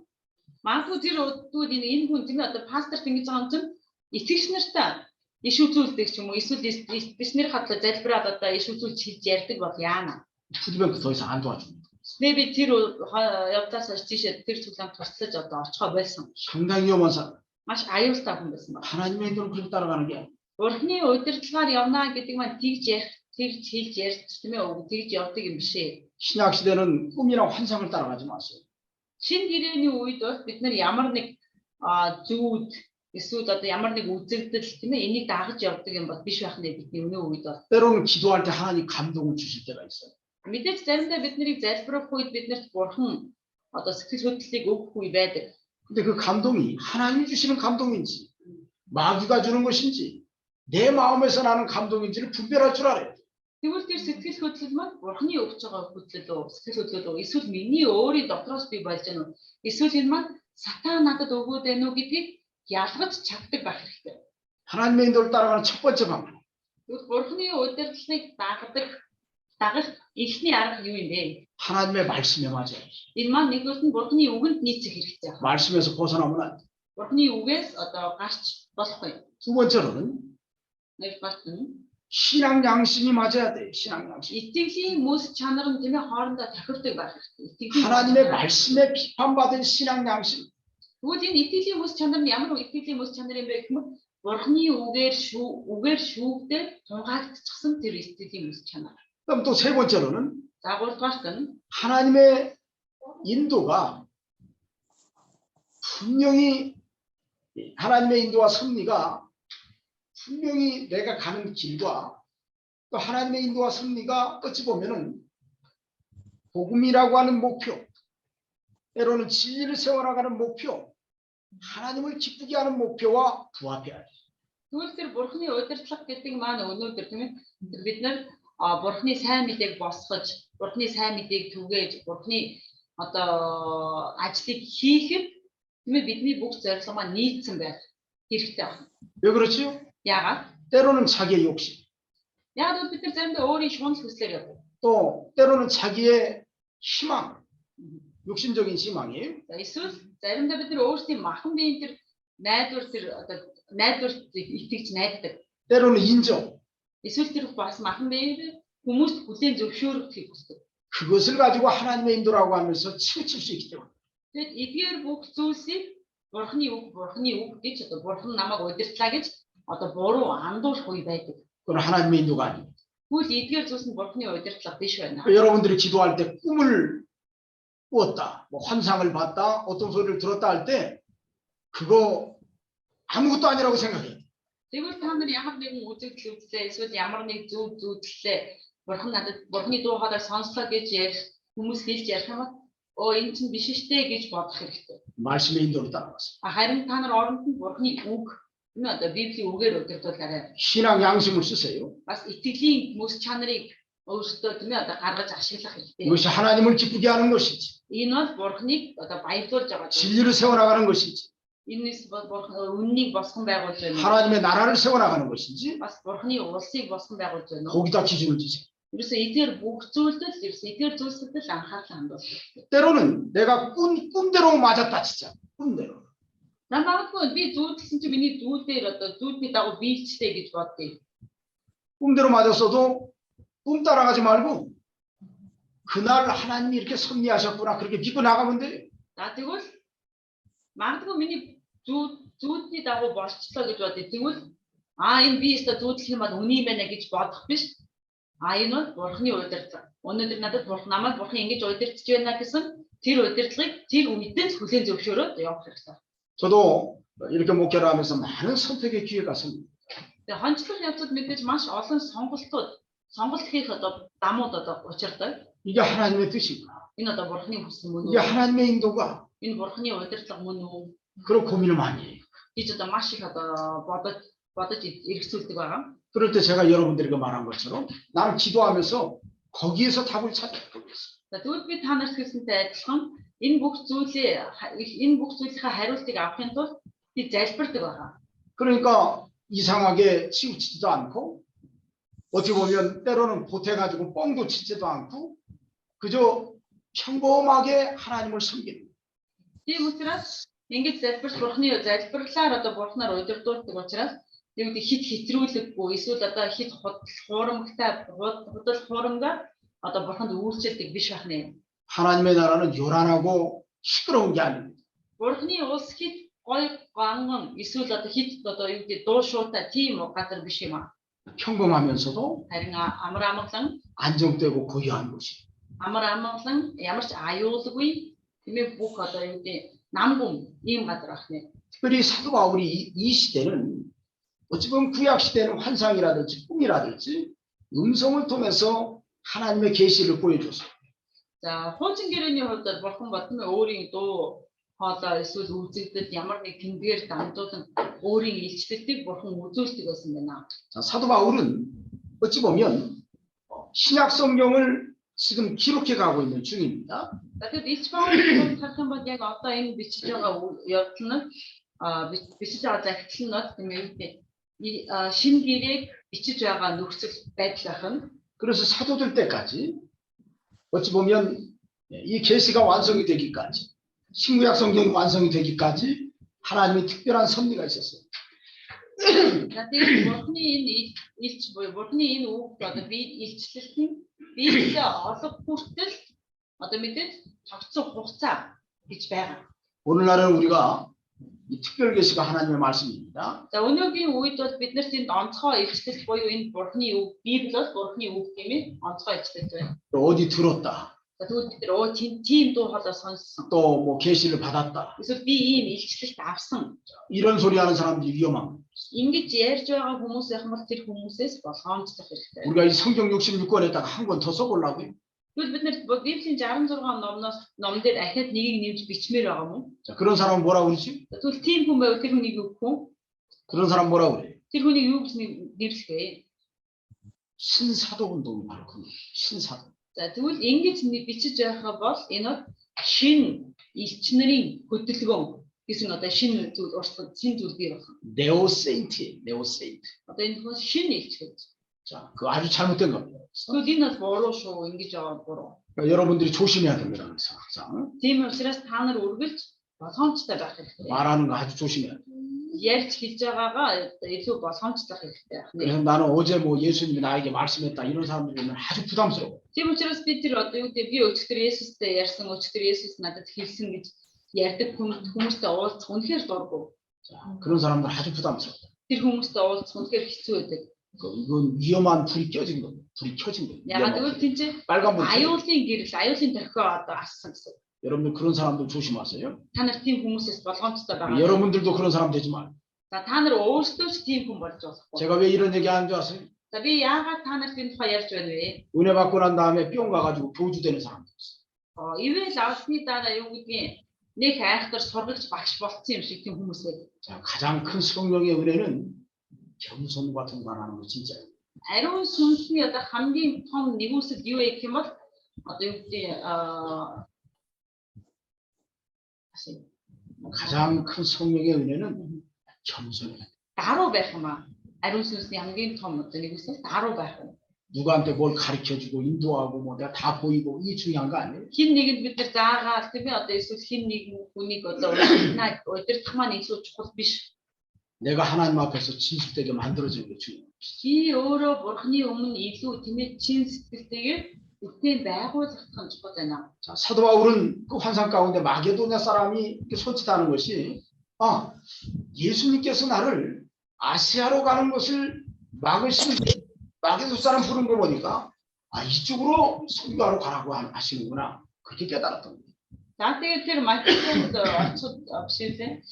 Магадгүй тэр өдүүд энэ хүн тийм одоо пасторт ингэж байгаа юм чинь итгэгч нартай иш үзүүлдэг ч юм уу эсвэл бичнэр хатлаа залбираад одоо иш үзүүлж хийж ярьдаг бол яана. 푸드뱅크 더 이상 안 도와줍니다. Би тэр явдлаас хойш тийшээ тэр цуглаанд туслаж одоо очихоо байсан. 상당히 위험한 사람. Маш аюултай хүн байсан ба. 하나님의 인도를 그렇게 따라가는 게 Бурхны удирдлагаар явна гэдэг маань тэгж ярих, тэгж хэлж ярьж тийм ээ тэгж явдаг юм биш ээ. 신약 시대는 꿈이나 환상을 따라가지 마세요. Шинэ гэрээний үед бол бид нар ямар нэг зүуд эсвэл одоо ямар нэг үзэгдэл тийм ээ энийг дагаж явдаг юм бол биш байх нэ бидний өнөө үед бол. 때로는 기도할 때 하나님 감동을 주실 때가 있어요. Мэдээж заримдаа бид нарыг залбирах үед биднэрт бурхан одоо сэтгэл хөдлөлийг өгөх үе байдаг. 근데 그 감동이 하나님이 주시는 감동인지 마귀가 주는 것인지 내 마음에서 나는 감동인지를 분별할 줄 알아요. Тэгвэл тэр сэтгэл хөдлөл маань бурханы өгч байгаа хөдлөл үү, сэтгэл хөдлөл үү, эсвэл миний өөрийн дотроос би болж байна уу? Эсвэл энэ маань сатан надад өгөөд байна уу гэдгийг ялгаж чаддаг байх хэрэгтэй. 하나님의 인도를 따라가는 첫 번째 방법. Тэгвэл бурханы удирдлагыг дагах эхний арга юу юм бэ? 하나님의 말씀에 맞아요. Энэ маань нэгдүгээр нь бурханы үгэнд нийцэх хэрэгтэй. 말씀에서 벗어나면 안 돼. Бурханы үгээс одоо гарч болохгүй. 두 번째로는 신앙 양심이 맞아야 돼. 신앙 양심. 이тгэлийн мэс чанар нь тийм ээ хоорондоо тохирдог байх хэрэгтэй. 하나님의 말씀에 비판받은 신앙 양심. Тэгвэл энэ итгэлийн мэс чанар нь ямар итгэлийн мэс чанар юм бэ гэх мэт бурхны үгээр шүүгдээд тунгаагдчихсан тэр итгэлийн мэс чанар. 그럼 또 세 번째로는 За 3-р нь 하나님의 인도가 분명히 하나님의 인도와 섭리가 분명히 내가 가는 길과 또 하나님의 인도와 섭리가 어찌 보면은 복음이라고 하는 목표, 때로는 진리를 세워나가는 목표, 하나님을 기쁘게 하는 목표와 부합해야 돼. Тэгвэл тэр бурхны удирдлага гэдэг маань өнөөдөр тийм ээ бид нар бурхны сайн мэдээг босгож, бурхны сайн мэдээг түгээж, бурхны одоо ажлыг хийхэд тийм ээ бидний бүх зорилго маань нийцсэн байх хэрэгтэй байна. 왜 그렇지요? Яагаад? 때로는 자기의 욕심, Яагаад бид нар заримдаа өөрийн шунал хүслээр явдаг. 또 때로는 자기의 희망, 욕심적인 희망이에요. За эсвэл заримдаа бид нар өөрсдийн махан биеийн тэр найдвар итгэж найддаг. 때로는 인정, Эсвэл тэр бас махан биеэр хүмүүст хүлээн зөвшөөрөхийг хүсдэг. 그것을 가지고 하나님의 인도라고 하면서 치우칠 수 있기 때문에. Тэгэд эдгээр бүх зүйлсийг бурхны үг гэж одоо бурхан намайг удирдлаа гэж одоо буруу андуурах үе байдаг. 그건 하나님의 인도가 아니에요. Тэгвэл эдгээр зүйлс нь бурхны удирдлага биш байна. 여러분들이 기도할 때 꿈을 꾸었다, 뭐 환상을 봤다, 어떤 소리를 들었다 할 때 그거 아무것도 아니라고 생각해요. Тэгвэл та нар ямар нэгэн үзэгдэл үзлээ эсвэл ямар нэг зүйл зүйлээ бурхан надад бурхны дуу хоолой сонслоо гэж ярих хүмүүс хэлж ярих юм оо энэ чинь биш штэ гэж бодох хэрэгтэй. 말씀의 인도를 따라가서 Харин та нар оронд нь бурхны үг энэ одоо библийн үгээр удирдуулаарай. 신앙 양심을 쓰세요. Бас итгэлийн мэс чанарыг өөрсдөө тийм ээ одоо гаргаж ашиглах хэрэгтэй. 이것이 하나님을 기쁘게 하는 것이지, Энэ бол бурхныг одоо баярлуулж байгаа. 진리를 세워나가는 것이지, Энэс бурхан үннийг босгон байгуулж байна. 하나님의 나라를 세워나가는 것이지, Бас бурхны улсыг босгон байгуулж байна. 거기다 기준을 두세요. Ерөөсөө эдгээр бүх зүйлдэл эдгээр зүйлсэд л анхаарал хандуулдаг. 때로는 내가 꿈대로 맞았다 진짜, 꿈대로. Намайг би зүүдэлсэн чи миний зүйл дээр одоо зүйлний дагуу биелчтэй гэж боддгийг. 꿈대로 맞았어도 꿈 따라가지 말고 그날 하나님이 이렇게 섭리하셨구나 그렇게 믿고 나가면 돼. За тэгвэл магадгүй миний зүйлний дагуу болчихлоо гэж бодъё. Тэгвэл энэ би өөртөө зүүдлэх юм бол үний юм байна гэж бодох биш. Энэ бол бурхны удирдлага. Өнөөдөр надад намайг бурхан ингэж удирдах байна гэсэн тэр удирдлагыг тэр үедээ хүлээн зөвшөөрөөд явах хэрэгтэй. 저도 이렇게 목회를 하면서 많은 선택의 기회가 생깁니다. Тэгээ хончлох явцад мэдээж маш олон сонголт хийх одоо дамууд одоо учирдаг. 이게 하나님의 뜻인가? Энэ одоо бурхны хүсэл мөн 이게 үү? 하나님의 인도가? Энэ бурхны удирдлага мөн үү? 그런 고민을 많이 해요. гэж одоо маш их одоо бодож эргэцүүлдэг байгаа. 그럴 때 제가 여러분들에게 말한 것처럼 나는 기도하면서 거기에서 답을 찾아보고 있어요. За тэгвэл би та нарт хэлсэнтэй адилхан энэ бүх зүйлийнхаа хариултыг авахын тулд би залбирдаг байгаа. 그러니까 이상하게 치우치지도 않고 어떻게 보면 때로는 보태가지고 뻥도 치지도 않고 그저 평범하게 하나님을 섬기는 거예요. Тийм учраас ингэж залбирч бурхны залбирлаар одоо бурхнаар удирдуулдаг учраас яг үгүй хит хэтрүүлэггүй эсвэл одоо хит худал хурамгаар одоо бурханд үйлчлдэг биш байх нэ. 하나님의 나라는 요란하고 시끄러운 게 아닙니다. Бурхны улс хит гой ганган эсвэл одоо хит одоо юу гэдэг дуу шуутай тийм газар биш юм аа. 평범하면서도 Харин амар амгалан 안정되고 고요한 곳이. амар амгалан ямар ч аюулгүй тийм ээ бүх одоо юу гэдэг 남궁 ийм газар байх нэ. 특별히 사도 바울이 이 시대는 어찌 보면 구약 시대는 환상이라든지 꿈이라든지 음성을 통해서 하나님의 계시를 보여줬어요. За хуучин гэрээний хувьд бурхан батны өөрийн дуу хоолой эсвэл үзэгдэл ямар нэг тэмдгээр дамжуулан өөрийн илчлэлтийг бурхан үзүүлдэг байсан байна. 자, 사도 바울은 어찌 보면 신약 성경을 지금 기록해 가고 있는 중입니다. Тэгэхээр Илч Паулын харах юм бол яг одоо энэ бичиж байгаа явдал нь бичиж байгаа загтал нь тийм ээ шинэ гэрээг бичиж байгаа нөхцөл байдал ахын. 그래서 사도들 때까지 어찌 보면 이 계시가 완성이 되기까지 신구약 성경이 완성이 되기까지 하나님의 특별한 섭리가 있었어요. За тэгээд бурхны энэ илч буюу бурхны энэ үг одоо би илчлэлтийн биелээ олох хүртэл одоо мэдээж тогтсон хугацаа гэж байгаа. 오늘날은 우리가 이 특별 계시가 하나님의 말씀입니다. За өнөөгийн үед бол бид нарт энэ онцгой илчлэл буюу энэ Бурхны үг, Библи бол Бурхны үг гэмээр онцгой илчлэл байна. 또 어디 들었다. За тэгвэл бид нар тийм дуу хоолой сонссон. 또 뭐 계시를 받았다. Эсвэл би ийм илчлэлт авсан. 이런 소리 하는 사람들이 위험한 거예요. Ингэж ярьж байгаа хүмүүсийнх нь тэр хүмүүсээс болгоомжлох хэрэгтэй. 우리가 이 성경 66권에다가 한 권 더 써보려고요. Тэгвэл бид нар Библийн 66 номон дээр ахиад нэгийг нэмж бичмээр байгаа юм. 자, 그런 사람은 뭐라고 그러지? Тэгвэл тийм хүн байвал тэр хүнийг юу гэх вэ? 그런 사람 뭐라고 그래? Тэр хүнийг юу гэж нэрлэх вэ? 신사도 운동이 바로 그 신사도. За тэгвэл ингэж бичиж байгаа бол энэ бол шин элч нарын хөдөлгөөн гэсэн одоо шин зүйл урсгал шин зүйл бий болох. 네오세인트, 네오세인트. Одоо энэ бол шин элч гэж. 자, 그 아주 잘못된 겁니다. Тэгвэл энэ бол буруу шүү. Ингэж байгаа буруу. 그러니까 여러분들이 조심해야 됩니다. 그래서 항상 Тийм учраас та нар үргэлж болгоомжтой байх хэрэгтэй. 말하는 거 아주 조심해야 돼. Ярьж хэлж байгаагаа илүү болгоомжтой хэрэгтэй. 그래서 나는 어제 뭐 예수님이 나에게 말씀했다 이런 사람들이 보면 아주 부담스러워. Тийм учраас бид тэр одоо юу гэдэг би өчтөр Есүстэй ярьсан, өчтөр Есүс надад хэлсэн гэж ярьдаг хүмүүстэй уулзах үнэхээр дурггүй. 자, 그런 사람들 아주 부담스러워. Тэр хүмүүстэй уулзах үнэхээр хэцүү байдаг. 이건 위험한 불이 켜진 겁니다. 불이 켜진 거예요. Ягаад гэвэл тийм чи 빨간 불. аюулын гэрэл, аюулын дохио одоо ассан гэсэн. 여러분들 그런 사람들 조심하세요. Та нар тийм хүмүүсээс болгоомжтой байгаа. 여러분들도 그런 사람 되지 마. За та нар өөрсдөө ч тийм хүн болж болохгүй. 제가 왜 이런 얘기 하는 줄 아세요? За би яагаад та нарт энэ тухай ярьж байна вэ? 은혜 받고 난 다음에 뿅 가가지고 교주되는 사람들 있어요. Ивэл авсны дараа юу гэдгийг нэг айхтар сургалж багш болцсон юм шиг тийм хүмүүс байдаг. 자, 가장 큰 성령의 은혜는 겸손과 동반하는 거 진짜예요. Ариун сүнсний одоо хамгийн том нэгүсэл юу вэ гэх юм бол одоо юу гэдэг 가장 큰 성령의 은혜는 겸손해요. даруу байх юм аа. Ариун сүнсний хамгийн том одоо нэгүсэл даруу байх юм. 누구한테 뭘 가르쳐주고 인도하고 뭐 내가 다 보이고 이게 중요한 거 아니에요? Хин нэгэнд бид нар заагаал тийм ээ одоо эсвэл хин нэг хүнийг одоо удирдах маань илүү чухал биш. 내가 하나님 앞에서 진실되게 만들어지는 게 중요해요. Чи өөрөө бурхны өмнө илүү тийм ээ чин сэтгэлтэйгээр үтэн байгуулах нь чухал байна. 자, 사도 바울은 그 환상 가운데 마게도냐 사람이 이렇게 손짓하는 것이 예수님께서 나를 아시아로 가는 것을 막으시는데 마게도 사람 부른 거 보니까 이쪽으로 선교하러 가라고 하시는구나. 그렇게 깨달았던 거예요. За тэгээд тэр Македонд очиж авшилээ.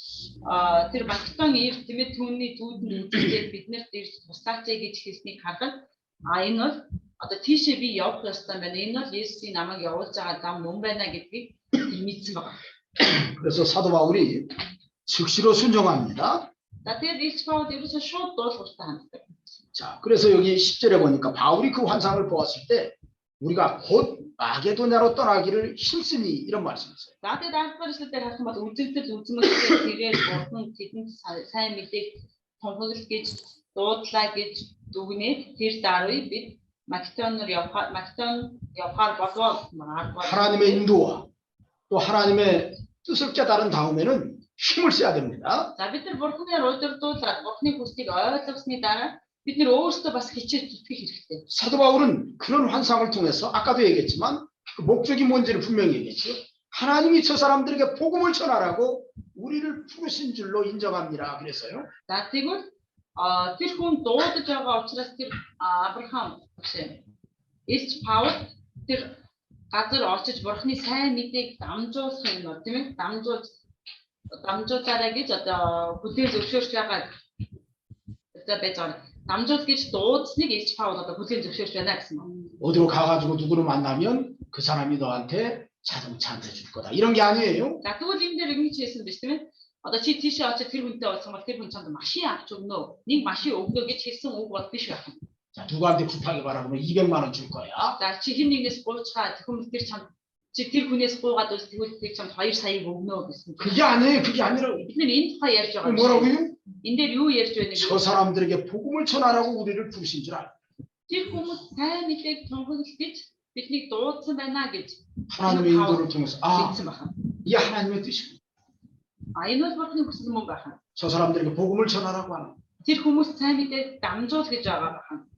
Тэр Македон ир тийм ээ түүний дүүдэнд үзүүлээд биднэрт ирж тусаач гэж хэлснийг харахад энэ бол одоо тийшээ би явах ёстой байна. Энэ бол Есүсийн намайг явуулж байгаа зам мөн байна гэдгийг тэр мэдсэн байна. 그래서 사도 바울이 즉시로 순종합니다. За тэгээд Илч Паул ерөөсөө шууд дуулууртай ханддаг. 자, 그래서 여기 10절에 보니까 바울이 그 환상을 보았을 때 우리가 곧 마게도냐로 떠나기를 힘쓰니 이런 말씀이었어요. За тэгээд альбаар ишлэлээр харах юм бол үзэгдэл үзмэлтэй тэгээд бурхан тэдэнд сайн мэдээг тунхаглал гэж дуудлаа гэж дүгнээд тэр даруй бид Македоноор явахаар болов. 하나님의 인도와 또 하나님의 뜻을 깨달은 다음에는 힘을 써야 됩니다. За бид нар бурханаар удирдуулаад бурхны хүслийг ойлгосны дараа бид нар өөрсдөө бас хичээл зүтгэх хэрэгтэй. 사도 바울은 그런 환상을 통해서 아까도 얘기했지만 그 목적이 뭔지를 분명히 얘기했죠. 하나님이 저 사람들에게 복음을 전하라고 우리를 부르신 줄로 인정합니다. 그래서요. За тэгвэл тэр хүн дуудаж байгаа учраас тэр Авраам гэсэн Илч Паул тэр газар очиж бурхны сайн мэдээг дамжуулах юм уу тийм ээ дамжуулаарай гэж одоо бүтээл зөвшөөрч байгаа. За байж байгаа. 남조ት гэж дуудсныг Илч Паул одоо бүлээн зөвшөөрч байна гэсэн юм. 어디로 가가지고 누구를 만나면 그 사람이 너한테 자동차 한 대 줄 거다. 이런 게 아니에요. За тэгвэл энэ дээр ингэж хэлсэн биз тийм ээ. Одоо чи тийшээ очиж тэр хүнтэй уулзсан бол тэр хүн чамд машин авч өгнө. Нэг машин өгнө гэж хэлсэн үг бол биш байх юм. 자, 누구한테 급하게 말하면 200만 원 줄 거야. За чи хин нэгнээс гуйчгаа тэр хүн тэр чамд чи тэр хүнээс гуйгаад үл тэгвэл тэр чамд 2 сая өгнө гэсэн. 그게 아니에요. 그게 아니라 бид нар энэ тухай ярьж байгаа. 뭐라고요? Энэ дээр юу ярьж байна 저 사람들에게 복음을 전하라고 우리를 부르신 줄 알아. Тэр хүмүүс сайн мэдээг тунхаглаж гэж биднийг дуудсан байна гэж 하나님의 인도를 통해서 хэлсэн байна. 이게 하나님의 뜻이고. Энэ бол бурхны хүсэл мөн байна. 저 사람들에게 복음을 전하라고 하는. Тэр хүмүүс сайн мэдээг дамжуул гэж байгаа байна.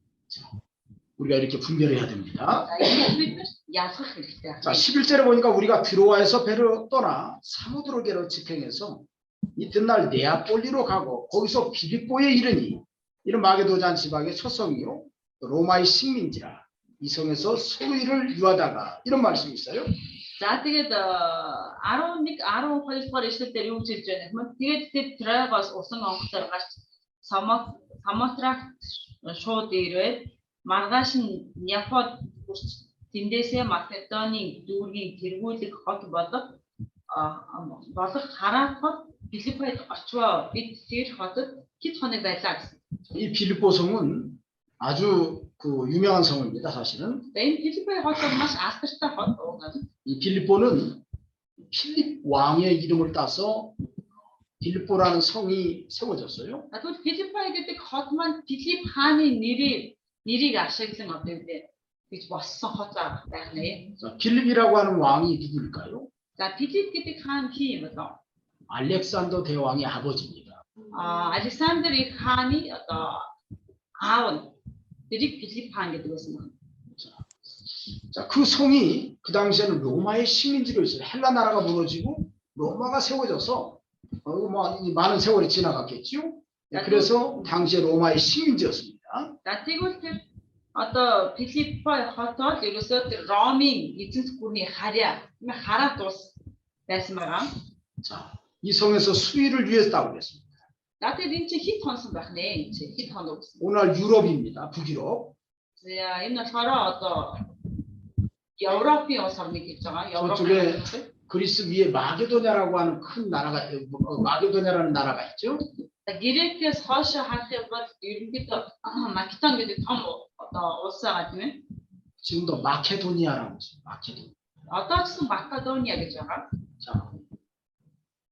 우리가 이렇게 분별해야 됩니다. За энэ бид нар ялгах хэрэгтэй. 자, 11절에 보니까 우리가 드로아에서 배로 떠나 사모드로게로 직행해서 이튿날 네아폴리로 가고 거기서 빌립보에 이르니 이런 마게도잔 지방의 첫 성이요 로마의 식민지라 이 성에서 소위를 유하다가 이런 말씀이 있어요. За тэгээд 11 12 дугаар ишлэл дээр юу гэж хэлж байна гэвэл тэгээд тэр Трагос усан онгоцоор гарч Самотракт шууд ирээд маргааш нь Яфод хүрч тэндээсээ Македонийн дүүргийн тэргүүлэг хот болох Хараахот Филиппойд очивоо бид тэр хотод хэд хоног байлаа гэсэн. 이 빌립보 성은 아주 그 유명한 성입니다. 사실은 Энэ Филиппой хот бол маш алдартай хот. 이 빌립보는 필립 왕의 이름을 따서 빌립보라는 성이 세워졌어요. Тэгвэл Филиппой гэдэг хот маань Филипп хааны нэрийг ашиглан одоо юу гэж болсон хот байх нэ. 자, 필립이라고 하는 왕이 누구일까요? За Филипп гэдэг хаан хин юм болоо? 알렉산더 대왕의 아버지입니다. Александр их хааны одоо аав нь тэрийг Филипп хаан гэдэг байсан байна. 자, 그 성이 그 당시에는 로마의 식민지로 있어요. 헬라 나라가 무너지고 로마가 세워져서 많은 세월이 지나갔겠죠. 그래서 당시에 로마의 식민지였습니다. За тэгвэл тэр одоо Филиппой хотод ерөөсөө тэр Ромын эзэнт гүрний хараа тус байсан байгаа. 자, 이 성에서 수위를 위했다고 그랬습니다. За тэгээд энэ чинь хэд хонсон байх нэ? Энэ чинь хэд хоног гэсэн. 오늘 유럽입니다. 북유럽. За энэ болохоор одоо Европын улс орныг хэлж байгаа. 저쪽에 그리스 위에 마게도냐라고 하는 큰 나라가 마게도냐라는 나라가 있죠. Грекээс хойшоо харах юм бол ерөнхийдөө Македон гэдэг том одоо улс байгаа тийм ээ. 지금도 마케도니아라고 있어요. 마케도니아. Одоо ч гэсэн Македониа гэж байгаа. 자,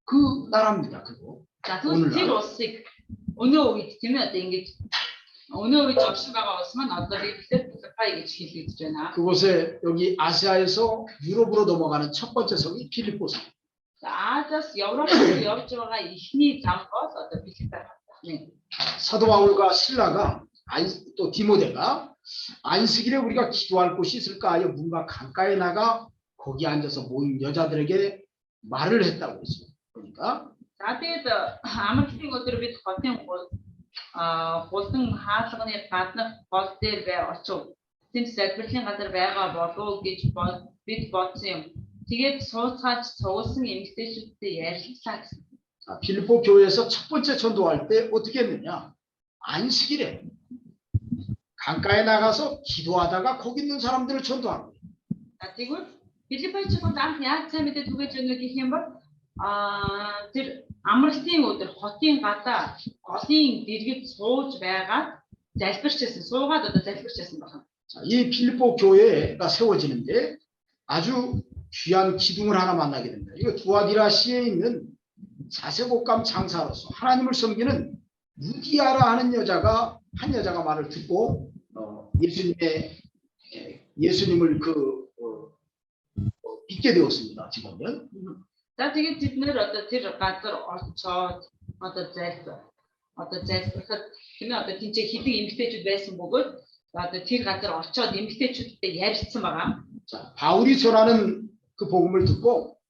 그 나라입니다. 그거. За тэгвэл тэр улсыг өнөө үед тийм ээ одоо ингэж өнөө үед оршин байгаа улс маань одоо Филиппой гэж хэлэгдэж байна. 그곳에 여기 아시아에서 유럽으로 넘어가는 첫 번째 성이 필리포 성. За Азиас Европод явж байгаа эхний зам бол одоо Филиппой байна. 사도 바울과 신라가 또 디모데가 안식일에 우리가 기도할 곳이 있을까 하여 문과 강가에 나가 거기 앉아서 모인 여자들에게 말을 했다고 했어요. 그러니까 За тэгээд Америкийн өдөр бид хотын гултан хаалганы гаднах гол дээр очив. Тэнд залбирлын газар байгаа болов гэж бид бодсон юм. Тэгээд сууцгаач цугулсан эмэгтэйчүүдтэй ярилцлаа гэсэн. 필리포 교회에서 첫 번째 전도할 때 어떻게 했느냐? 안식일에 강가에 나가서 기도하다가 거기 있는 사람들을 전도한 거예요. За тэгвэл Филиппойчууд анх яаж сайн мэдээ түгэж өгнө гэх юм бол тэр амралтын өдөр хотын гадаа голын дэргэд сууж байгаа залбирчсэн суугаад одоо залбирчсэн байна. 이 필리포 교회가 세워지는데 아주 귀한 기둥을 하나 만나게 됩니다. 이거 두아디라시에 있는 자색옷감 장사로서 하나님을 섬기는 루디아라 하는 한 여자가 말을 듣고 예수님을 믿게 되었습니다. 지금은. За тэгээд бид нэр одоо тэр газар очоод одоо залбирахад тийм ээ одоо тэнцээ хэдэн эмэгтэйчүүд байсан бөгөөд одоо тэр газар очоод эмэгтэйчүүдтэй ярилцсан байгаа. 자, 바울이 전하는 그 복음을 듣고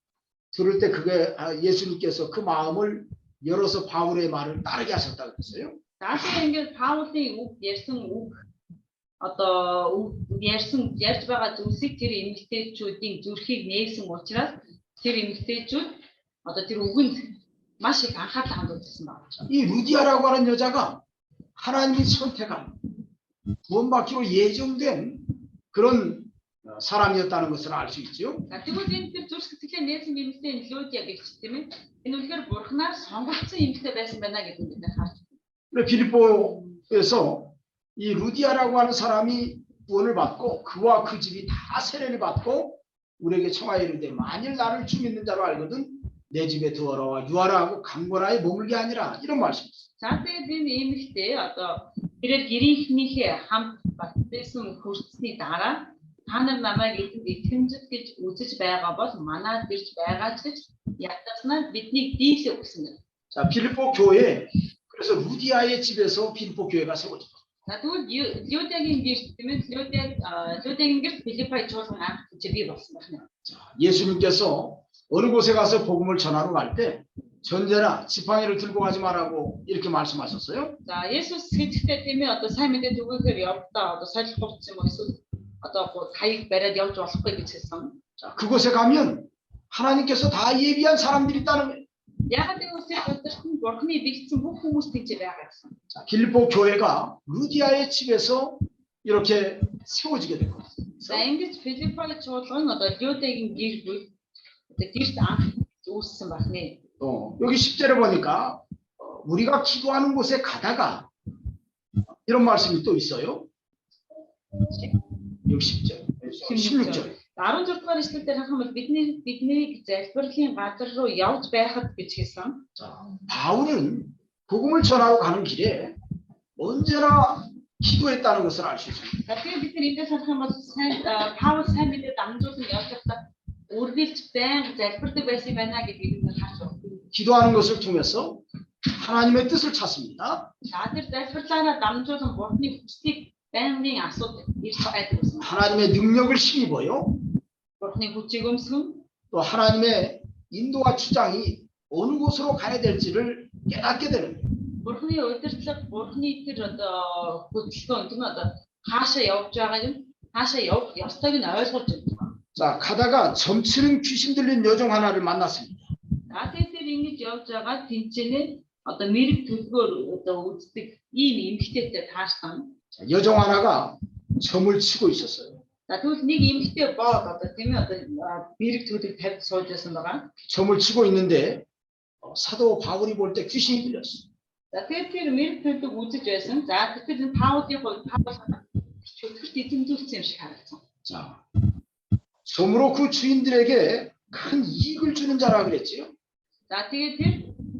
들을 때 그게 예수님께서 그 마음을 열어서 바울의 말을 따르게 하셨다고 그랬어요. За тэгээд ингээд Паулын үг ярьсан үг одоо ярьж байгаа зүйлсийг тэр эмэгтэйчүүдийн зүрхийг нээсэн учраас тэр эмэгтэйчүүд одоо тэр үгэнд маш их анхаарал хандуулсан байна. 이 루디아라고 하는 여자가 하나님이 선택한 구원받기로 예정된 그런 사람이었다는 것을 알 수 있죠. Тэгвэл энэ тэр зүрх сэтгэлээ нээсэн эмэгтэй Лудия гэж тийм ээ. Энэ үнэхээр бурхнаар сонгогдсон эмэгтэй байсан байна гэдэг бид харж байна. 빌립보에서 이 루디아라고 하는 사람이 구원을 받고 그와 그 집이 다 세례를 받고 우리에게 청하여 이르되 만일 나를 주 믿는 자로 알거든 내 집에 들어와 유하라 하고 강권하에 머물게 아니라 이런 말씀이었어요. За тэгээд энэ эмэгтэй одоо тэрээр гэрийнхнийхээ хамт баптизм хүртсэний дараа та нар намайг эзэнд итгэмжит гэж үзэж байгаа бол манайд ирж байгаа ч гэж ятгаснаа биднийг дийлэх гэсэн юм. 자, 필리포 교회 그래서 루디아의 집에서 필리포 교회가 세워졌어요. За тэгвэл Лудиагийн гэрт тийм ээ Лудиагийн гэрт Филиппой чуулган анх бий болсон байна. 예수님께서 어느 곳에 가서 복음을 전하러 갈 때 전제나 지팡이를 들고 가지 말라고 이렇게 말씀하셨어요. За Есүс хэлэхдээ тийм ээ одоо сайн мэдээ түгээхээр явдаа одоо салхи хувц юм уу эсвэл одоо хаяг бариад явж болохгүй гэж хэлсэн. 자, 그곳에 가면 하나님께서 다 예비한 사람들이 있다는 거예요. Яагаад гэвэл өдөртөн Бурхны бэлдсэн бүх хүмүүс тийж байгаа гэсэн. 자, 길보 교회가 루디아의 집에서 이렇게 세워지게 된 거예요. За ингэж Филиппогийн чуулган одоо Людэгийн гэр бүл одоо гэрт анх үүссэн байна. 여기 10절에 보니까 우리가 기도하는 곳에 가다가 이런 말씀이 또 있어요. 여기 10절, 16절. 16 дугаар ишлэл дээр харах юм бол бидний залбирлын газар руу явж байхад гэж хэлсэн. 자, 바울은 복음을 전하고 가는 길에 언제나 기도했다는 것을 알 수 있습니다. За тэгээд бид эндээс харах юм бол Паул сайн мэдээ дамжуулан явж байхдаа үргэлж байнга залбирдаг байсан байна гэдгийг бид харж байна. 기도하는 것을 통해서 하나님의 뜻을 찾습니다. За тэр залбирлаараа дамжуулан Бурхны хүслийг байнгын асуудаг ирж байдаг гэсэн. 하나님의 능력을 힘입어요. Бурхны хүчийг өмсгөн 또 하나님의 인도와 주장이 어느 곳으로 가야 될지를 깨닫게 되는 거예요. Бурхны удирдлага, Бурхны тэр одоо хөдөлгөөн тийм одоо хаашаа явж байгаа юм, хаашаа явах ёстойг нь ойлгож байна. 자, 가다가 점치는 귀신 들린 여종 하나를 만났습니다. За тэгээд тэр ингэж явж байгаа тэнцэнэ одоо мэрэг төлгөөр одоо үздэг ийм эмгтээтэй таарсан. 자, 여종 하나가 점을 치고 있었어요. За тэгвэл нэг эмгтээ бод одоо тийм ээ одоо мэрэг төлөг тавьж сууж байсан байгаа. 점을 치고 있는데 사도 바울이 볼 때 귀신이 들렸어요. За тэгээд тэр мэрэг төлөг үзэж байсан. За тэгэхээр Паулын хувьд Паул чөтгөрт эзэмдүүлсэн юм шиг харагдсан. 자, 점으로 그 주인들에게 큰 이익을 주는 자라 그랬지요. За тэгээд тэр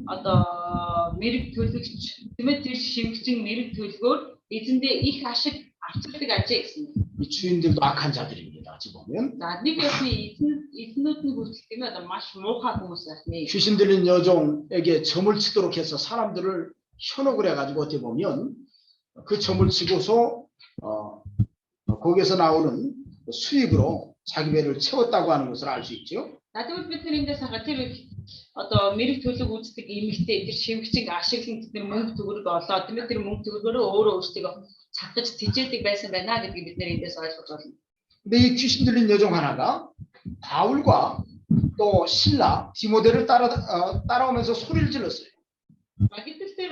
одоо мэрэг төлөгч тийм ээ тэр шимгчин мэрэг төлгөөр эзэндээ их ашиг авчирдаг ажээ гэсэн. 이 주인들도 악한 자들입니다. 지금 보면 За нэг ясны эзнүүд нь хүртэл тийм ээ одоо маш муухай хүмүүс байна. 귀신 들린 여종에게 점을 치도록 해서 사람들을 현혹을 해가지고 어떻게 보면 그 점을 치고서 거기에서 나오는 수익으로 자기 배를 채웠다고 하는 것을 알 수 있죠. За тэгвэл бид нар эндээс харахад тэр одоо мэрэг төлөг үздэг эмэгтэй тэр шимгчиг ашиглан тэр мөнгө төгрөг олоод тийм ээ тэр мөнгө төгрөгөөрөө өөрөө өөрсдөө цахаж тэжээдэг байсан байна гэдгийг бид нар эндээс ойлгож байна. 근데 이 귀신 들린 여종 하나가 바울과 또 신라 디모데를 따라오면서 소리를 질렀어요. Гэтэл тэр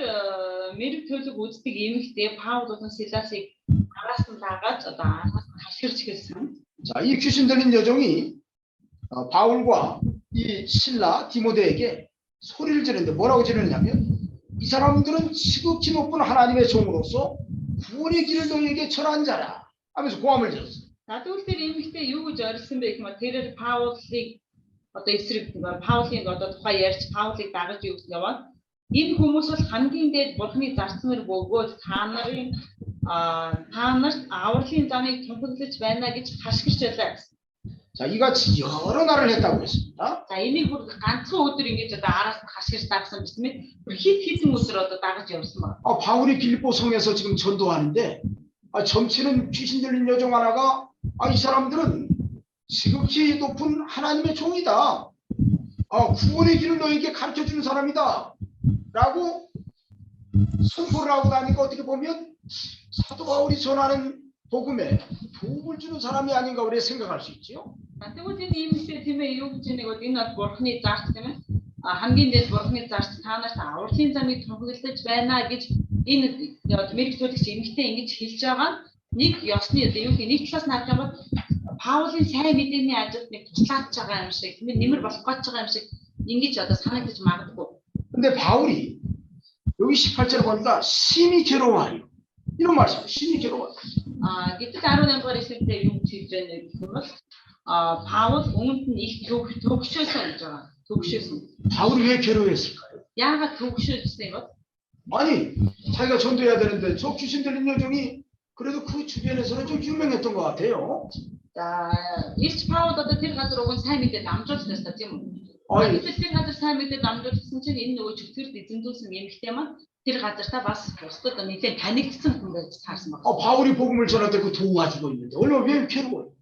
мэрэг төлөг үздэг эмэгтэй Паул болон Силасыг араас нь дагаад одоо хашгирч гэлсэн. 자, 이 귀신 들린 여종이 바울과 이 신라 디모데에게 소리를 지르는데 뭐라고 지르냐면 이 사람들은 지극히 높은 하나님의 종으로서 구원의 길을 너희에게 전한 자라 하면서 고함을 질렀어요. За тэгвэл тэр эмэгтэй юу гэж орилсон бэ гэх мэт тэрээр Паулыг одоо эсрэг Паулын одоо тухай ярьж Паулыг дагаж яваад энэ хүмүүс бол хамгийн дээд Бурхны зарцмаар бөгөөд та нарт авралын замыг тунхаглаж байна гэж хашгирч байлаа гэсэн. 자, 이같이 여러 날을 했다고 했습니다. За энийг бүр ганцхан өдөр ингэж одоо араас нь хашгирч дагсан биш мэд хит хитэн өдөр одоо дагаж явсан байна. 바울이 빌립보 성에서 지금 전도하는데 점치는 귀신 들린 여종 하나가 이 사람들은 지극히 높은 하나님의 종이다. 구원의 길을 너에게 가르쳐주는 사람이다. 라고 선포를 하고 나니까 어떻게 보면 사도 바울이 전하는 복음에 도움을 주는 사람이 아닌가 우리가 생각할 수 있죠. Тэгвэл энэ иймэрхүү тийм ээ юу гэж нэг бол энэ бол Бурхны зарц тийм ээ хамгийн дээд Бурхны зарц та нарт авралын замыг тунхаглаж байна гэж энэ мэрэг төлөгч эмэгтэй ингэж хэлж байгаа нэг ёсны юу гэх нэг талаас нь харах юм бол Паулын сайн мэдээний ажилд нэг туслаач байгаа юм шиг тийм ээ нэмэр болох гэж байгаа юм шиг ингэж одоо санагдаж магадгүй. 근데 바울이 여기 18절 보니까 심히 괴로워하요. 이런 말씀, 심히 괴로워하요. Гэтэл 18 дугаар эшлэлдээ юу гэж хэлж байна гэх юм бол Паул өмнөд нь их төгшөөсөн гэж байгаа. Төгшөөсөн. 바울이 왜 괴로워했을까요? Яагаад төгшөөсөн юм бол? 아니, 자기가 전도해야 되는데 저 귀신 들린 여종이 그래도 그 주변에서는 좀 유명했던 것 같아요. За Илч Паул одоо тэр газар уг нь сайн мэдээ дамжуулсан гэсэн тийм үү? Гэтэл тэр газар сайн мэдээ дамжуулсан чинь энэ нөгөө чөтгөрд эзэмдүүлсэн эмэгтэй маань тэр газартаа бас бусдад нэлээд танигдсан хүн гэж таарсан байна. 바울이 복음을 전할 때 그 도와주고 있는데 얼마나 왜 괴로워요?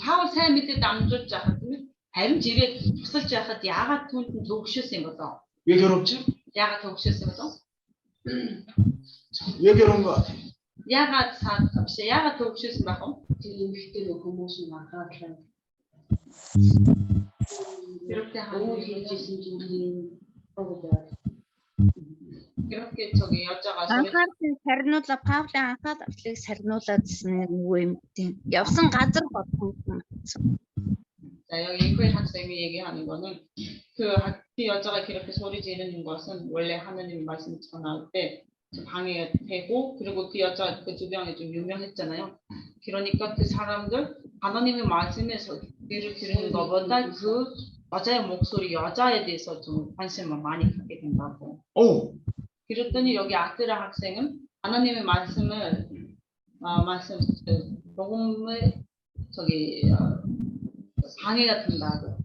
Паул сайн мэдээ дамжуулж яхад тийм ээ? Харин жирээд тусалж яхад яагаад түүнд нь төгшөөсөн юм болоо? 왜 괴롭지? Яагаад төгшөөсөн бэ? 왜 괴로운 것 같아요? Яагаад биш яагаад төгшөөсөн байх вэ? Тэр эмэгтэй хүмүүс нь анхаарал Гэрүүтэй өөр хаа хийжсэн чинь одоо гэрүүтэй цог яаж байгаа соёл Анхаарал сарниулаа Павлын анхаарлыг сарниулаадсэн нөгөө юм тийм. Явсан газар бодсон. За яг 이코의 학생이 얘기하는 거는 그 학기 여자가 그렇게 소리 지르는 것은 원래 하나님 말씀처럼 나올 때 방해가 되고 그리고 그 여자 그 주변에 좀 유명했잖아요. 그러니까 그 사람들 하나님의 말씀에서 귀를 기르는 것보다 그 여자의 목소리 여자에 대해서 좀 관심을 많이 갖게 된다고. 오, 그랬더니 여기 아스라 학생은 하나님의 말씀을 말씀 복음을 방해가 된다고.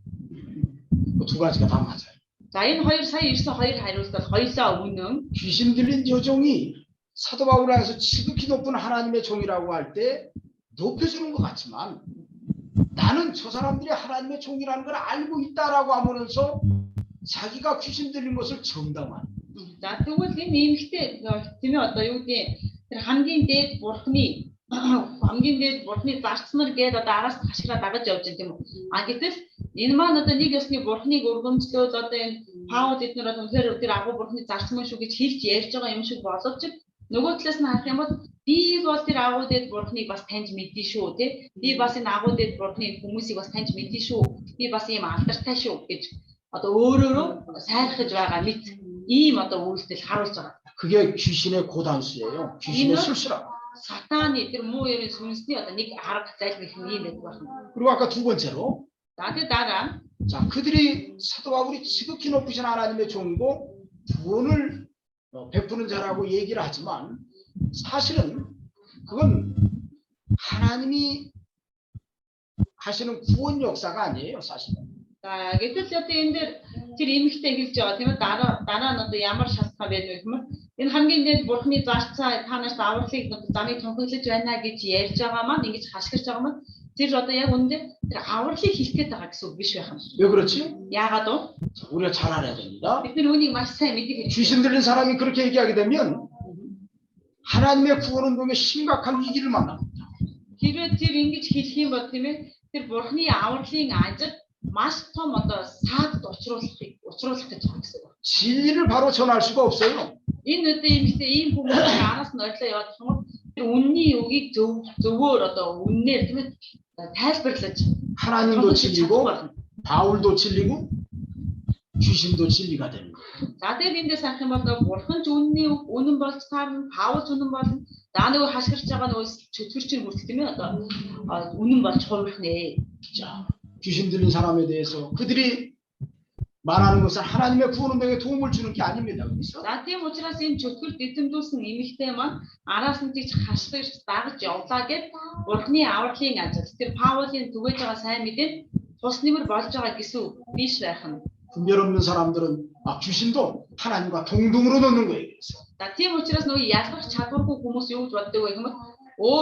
그 두 가지가 다 맞아요. За энэ хоёр сая ирсэн хоёр хариултад хоёулаа үнэн. 귀신 들린 여종이 사도 바울 안에서 지극히 높은 하나님의 종이라고 할 때 높여주는 것 같지만 나는 저 사람들이 하나님의 종이라는 걸 알고 있다라고 하면서 자기가 귀신 들린 것을 정당화하는. За тэгвэл энэ нэмэгтэй тийм ээ одоо юу гэдэг тэр хамгийн дээд бурхны зарцнаар гээд одоо араас хашгираа дагаж явж байгаа юм уу. А гэтэл энэ маань одоо нэг ёсны бурхныг өргөмжлөөд одоо энэ Паул эднэр одоо үнэхээр тэр агуу бурхны зарцман шүү гэж хэлж ярьж байгаа юм шиг боловч нөгөө талаас нь харах юм бол би бол тэр агуу дээд бурхныг бас таньж мэдээ шүү тий. Би бас энэ агуу дээд бурхны хүмүүсийг бас таньж мэдээ шүү. Би бас ийм алдартай шүү гэж одоо өөрөөрөө сайрхаж байгаа мэт ийм одоо үйлдэл харуулж байгаа. 그게 귀신의 고단수예요. 귀신의 이는- 술수라. Сатаны тэр муу ярийн сүнсний одоо нэг арга зайлшгүй юм байдаг байна. 그리고 아까 두 번째로 За тэр дараа 자 그들이 사도 바울이 지극히 높으신 하나님의 종이고 구원을 베푸는 자라고 얘기를 하지만 사실은 그건 하나님이 하시는 구원 역사가 아니에요, 사실은. за гэтэл одоо энэ дээр тэр эмэгтэй хэлж байгаа тийм ээ дараа нь одоо ямар шалтгаан байдаг вэ гэмээр энэ хамгийн дээд бурхны зарцаа танаас авралыг замыг тунхаглаж байна гэж ярьж байгаа маань ингэж хашгирч байгаа маань тэр одоо яг үүндээ тэр авралыг хэлэх гээд байгаа гэсэн үг биш байх юм. 왜 그렇지? Яагаад вэ? 자, 우리가 잘 알아야 됩니다. бид нар үүнийг маш сайн мэдэх хэрэгтэй. 귀신 들린 사람이 그렇게 얘기하게 되면 하나님의 구원 운동에 심각한 위기를 만납니다. Хэрвээ тэр ингэж хэлэх юм бол тийм ээ тэр бурхны авралын ажил маш том одоо саадд учруулах гэж байгаа гэсэн үг. 진리를 바로 전할 수가 없어요. Энэ үедээ эмэгтэй ийм хүмүүсийн араас нь орлоо яваад байгаа тэр үнний үгийг зөвөр одоо үннээр тийм ээ тайлбарлаж 하나님도 чадах 진리고 болно. 바울도 진리고 귀신도 진리가 되는 거예요. За тэгээд эндээс харах юм бол бурхан ч үнний үг үнэн болж таарна, Паул ч үнэн болно. За нөгөө хашгирч байгаа нөгөө чөтгөрчийн хүртэл тийм ээ одоо үнэн болж хувирхнэ. 자, 귀신 들린 사람에 대해서 그들이 말하는 것은 하나님의 구원 운동에 도움을 주는 게 아닙니다. 그래서 За тийм учраас энэ чөтгөр дэдэмдүүлсэн эмэгтэй маань араас нь тийч хашгирч дагаж явлаа гэд бурхны авралын ажил тэр Паулын түгэж байгаа сайн мэдээ тус нэмэр болж байгаа гэсэн үг биш байх нь. 분별 없는 사람들은 귀신도 하나님과 동등으로 넣는 거예요. 그래서 За тийм учраас нөгөө ялгах чадваргүй хүмүүс юу гэж боддог вэ гэвэл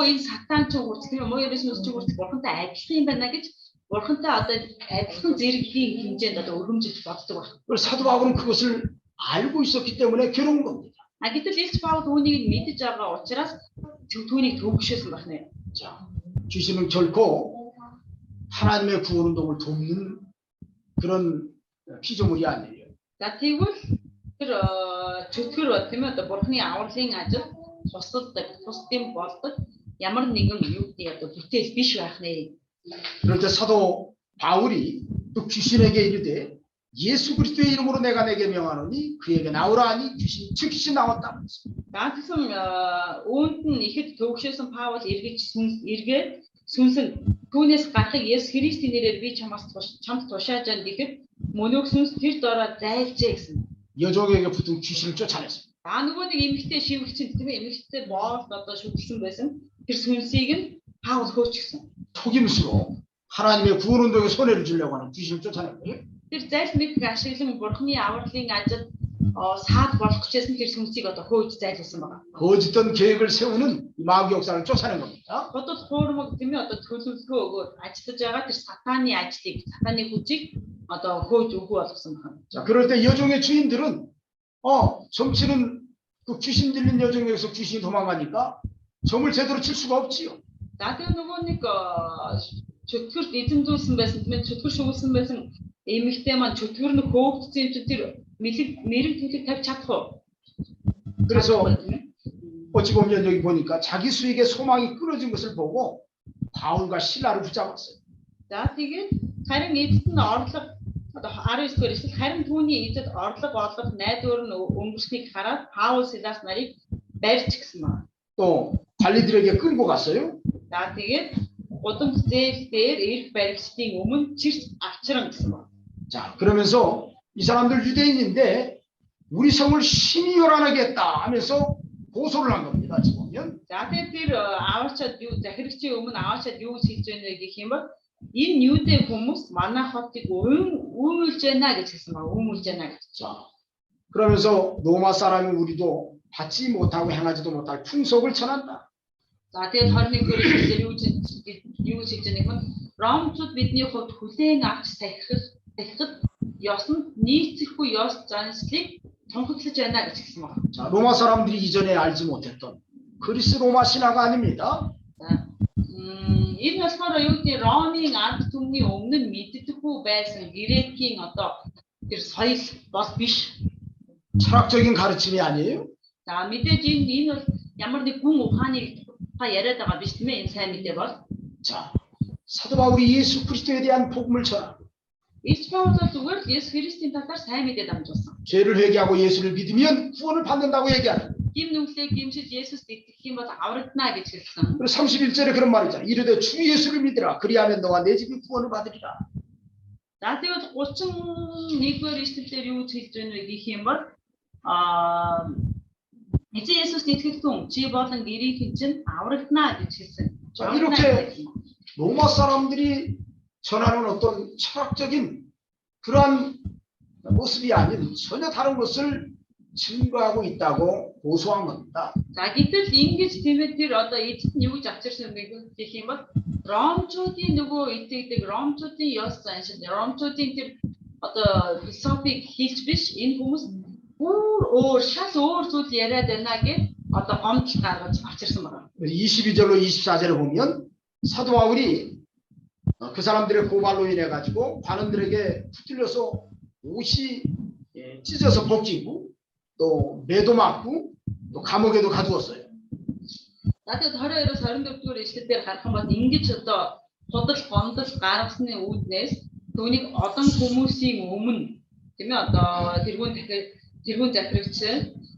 энэ сатан ч хүртэл тийм муу ерөөс ч хүртэл бурхантай адилхан юм байна гэж бурхантай одоо адилхан зэрэглэлийн хэмжээнд одоо өргөмжилж боддог байна. 그래서 사도 바울은 그것을 알고 있었기 때문에 괴로운 겁니다. А гэтэл Илч Паул үүнийг мэдэж байгаа учраас түүнийг төвөгшөөсөн байна. 자, 귀신은 결코 하나님의 구원 운동을 돕는 그런 피조물이 아니에요. За тэгвэл тэр чөтгөр тийм ээ одоо бурхны авралын ажил тусалдаг, тусдим болдог ямар нэгэн юу гэдэг одоо бүтээл биш байх нэ. 그럴 때 사도 바울이 또 귀신에게 이르되 예수 그리스도의 이름으로 내가 내게 명하노니 그에게 나오라 하니 귀신 즉시 나왔다. За тэгсэн үүнд нь ихэд төвөгшөөсөн Паул эргээд сүнсэн түүнээс гарахыг Есүс Христийн нэрээр би чамд тушааж байна гэхэд мөнөөх сүнс тэр дороо зайлжээ гэсэн. 여종에게 붙은 귀신을 쫓아냈습니다. За нөгөө нэг эмэгтэй шивгчин тийм ээ эмэгтэй боолд одоо шүтэлсэн байсан тэр сүнсийг нь Паул хөөчихсөн. 속임수로 하나님의 구원 운동에 손해를 주려고 하는 귀신을 쫓아낸 거예요. Тэр зайлшгүй ашиглан бурхны авралын ажил саад болох гэжсэн тэр сүнсийг одоо хөөж зайлуулсан байна. 거짓된 계획을 세우는 이 마귀 역사를 쫓아낸 겁니다. Бодод хуурмаг тийм ээ одоо төлөвлөгөө өгөөд ажиллаж байгаа тэр сатаны ажлыг, сатаны хүчийг одоо хөөж өгөө болгосон байна. 자, 그럴 때 여종의 주인들은 점치는 그 귀신 들린 여종에게서 귀신이 도망가니까 점을 제대로 칠 수가 없지요. За тэгээ нөгөө нэг чөтгөрт эзэн дүүсэн байсан тийм ээ чөтгөр шүүсэн байсан эмэгтэй маань чөтгөр нь хөөгдсөн юм чи тэр мэрэг төлөв тавьж чадах уу? 그래서 어찌 보면 여기 보니까 자기 수익의 소망이 끊어진 것을 보고 바울과 신라를 붙잡았어요. За тэгээд харин эцэст нь орлого одоо 19 дугаар эшлэл харин түүний эцэд орлого олох найдвар нь өнгөрснийг хараад Паул Силас нарыг барьж гисэн байна. 또 관리들에게 끌고 갔어요. За тэгээд гудамж зээл дээр эрх баригчдын өмнө чирч авчран гэсэн байна. 자, 그러면서 이 사람들 유대인인데 우리 성을 심히 요란하겠다 하면서 고소를 한 겁니다. 지금 보면. За тэгээд тэр аваачаад юу захирагчийн өмнө аваачаад юу хийж байна вэ гэх юм бол энэ юудэ хүмүүс манай хотыг үүмүүлж байна гэж хэлсэн байна. Үүмүүлж байна гэж. 자, 그러면서 로마 사람이 우리도 받지 못하고 행하지도 못할 풍속을 전한다. За тэгээд 21-р эшлэлээр юу хийж байгаа юм бэ? Ромчууд бидний хувьд хүлээн авч сахихад ёсонд нийцэхгүй ёс заншлыг тунхаглаж байна гэж хэлсэн байна. 자, 로마 사람들이 이전에 알지 못했던 그리스 로마 신화가 아닙니다. За энэ болохоор юу гэдэг Ромын ард түмний өмнө нь мэддэггүй байсан грекийн одоо тэр соёл бол биш. 철학적인 가르침이 아니에요. За мэдээж энэ бол ямар нэг гүн ухааны яриад байгаа биш тийм ээ энэ сайн мэдээ бол. 자, 사도 바울이 예수 그리스도에 대한 복음을 전하고 Эцэг Паул бол зүгээр л Есүс Христийн талаар сайн мэдээ дамжуулсан. 죄를 회개하고 예수를 믿으면 구원을 받는다고 얘기하는. Гим нүглээ гимшиж Есүст итгэх юм бол аврагдана гэж хэлсэн. 그리고 31절에 그런 말이 있잖아. 이르되 주 예수를 믿으라. 그리하면 너와 내 집이 구원을 받으리라. За тэгээд 31-р эшлэлээр юу хэлж байна вэ гэх юм бол эзэн Есүст итгэх хүн чи болон гэрийн чинь аврагдана гэж хэлсэн. 자, 이렇게 로마 사람들이 전하는 어떤 철학적인 그러한 모습이 아닌 전혀 다른 것을 증거하고 있다고 고소한 겁니다. За гэтэл ингэж тэмээд тэр одоо эцэд нь юу гэж авчирсан бэ гэх юм бол ромчуудын нөгөө итгэдэг ромчуудын ёс заншил ромчуудын тэр одоо философик хийч биш энэ хүмүүс өөр шал өөр зүйл яриад байна гэж одоо гомдол гаргаж авчирсан байна. 22절로 24절에 보면 사도 바울이 그 사람들의 고발로 인해 가지고 관원들에게 붙들려서 옷이 찢어서 벗기고 또 매도 맞고 또 감옥에도 가두었어요. За тэгээд 22-оос 24-р эшлэлээр харах юм бол ингэж одоо худал гондол гаргасны үүднээс түүнийг олон хүмүүсийн өмнө тийм ээ одоо тэрүүн захирагч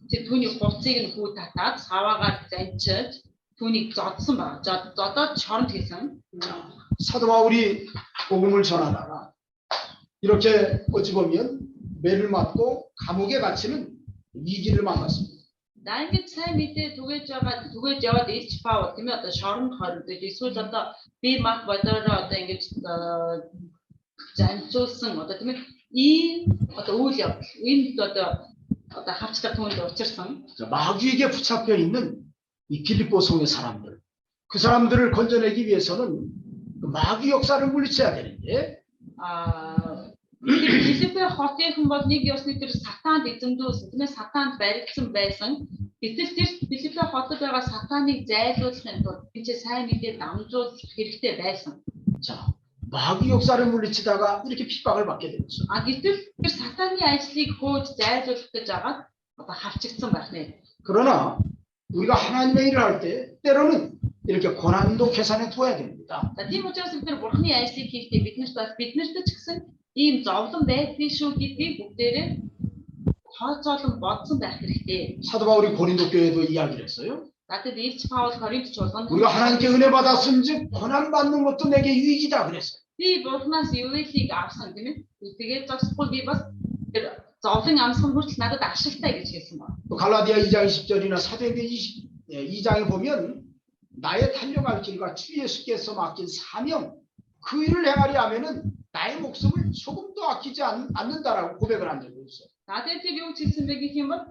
тэр түүний хувцсыг нь хүү татаад саваагаар занчиж түүнийг зодсон байна. Зодоод шоронд хийсэн. 사도 바울이 복음을 전하다가 이렇게 어찌 보면 매를 맞고 감옥에 갇히는 위기를 만났습니다. За ингэж сайн мэдээ түгээж яваад Эцэг Паул тийм ээ одоо шоронд хоригдож эсвэл одоо би мах бодороо одоо ингэж занцуулсан одоо тийм ээ ийм одоо үйл явдал энд одоо хавцлага түүнд учирсан. 마귀에게 붙잡혀 있는 이 빌립보 성의 사람들, 그 사람들을 건져내기 위해서는 그 마귀 역사를 물리쳐야 되는데 Филиппе хотын хүн бол нэг ёсны тэр сатаанд эзэмдүүлсэн тийм ээ сатаанд баригдсан байсан. Гэтэл тэр Филиппе хотод байгаа сатаныг зайлуулахын тулд энэ сайн мэдээ дамжуулах хэрэгтэй байсан. 자, 마귀 역사를 물리치다가 이렇게 핍박을 받게 되었어요. Гэтэл тэр сатаны ажлыг хөөж зайлуулах гэж агаад одоо хавчигдсан байх нэ. 그러나 우리가 하나님의 일을 할 때 때로는 이렇게 고난도 계산해 두어야 됩니다. За тийм учраас бид нар бурхны ажлыг хийхдээ биднэрт ч гэсэн ийм зовлон байдгийг шүү гэдгийг бүгдээрээ тооцоолон бодсон байх хэрэгтэй. 사도 바울이 고린도 교회에도 이야기를 했어요. За тэгээд Илч Паул Коринт чуулганд 우리가 하나님께 은혜 받았은즉 고난 받는 것도 내게 유익이다 그랬어요. би бурхнаас юуэлийг авсан тийм ээ. Тэгээд зогсохгүй би бас тэр зовлон амсхан хүртэл надад ашигтай гэж хэлсэн байна. 또 갈라디아 2장 20절이나 사도행전 22장에 보면 나의 달려갈 길과 주 예수께서 맡긴 사명 그 일을 행하려 하면은 나의 목숨을 조금도 아끼지 않는다라고 고백을 한 적이 있어요. За тэгээд тэр юу хэлсэн бэ гэх юм бол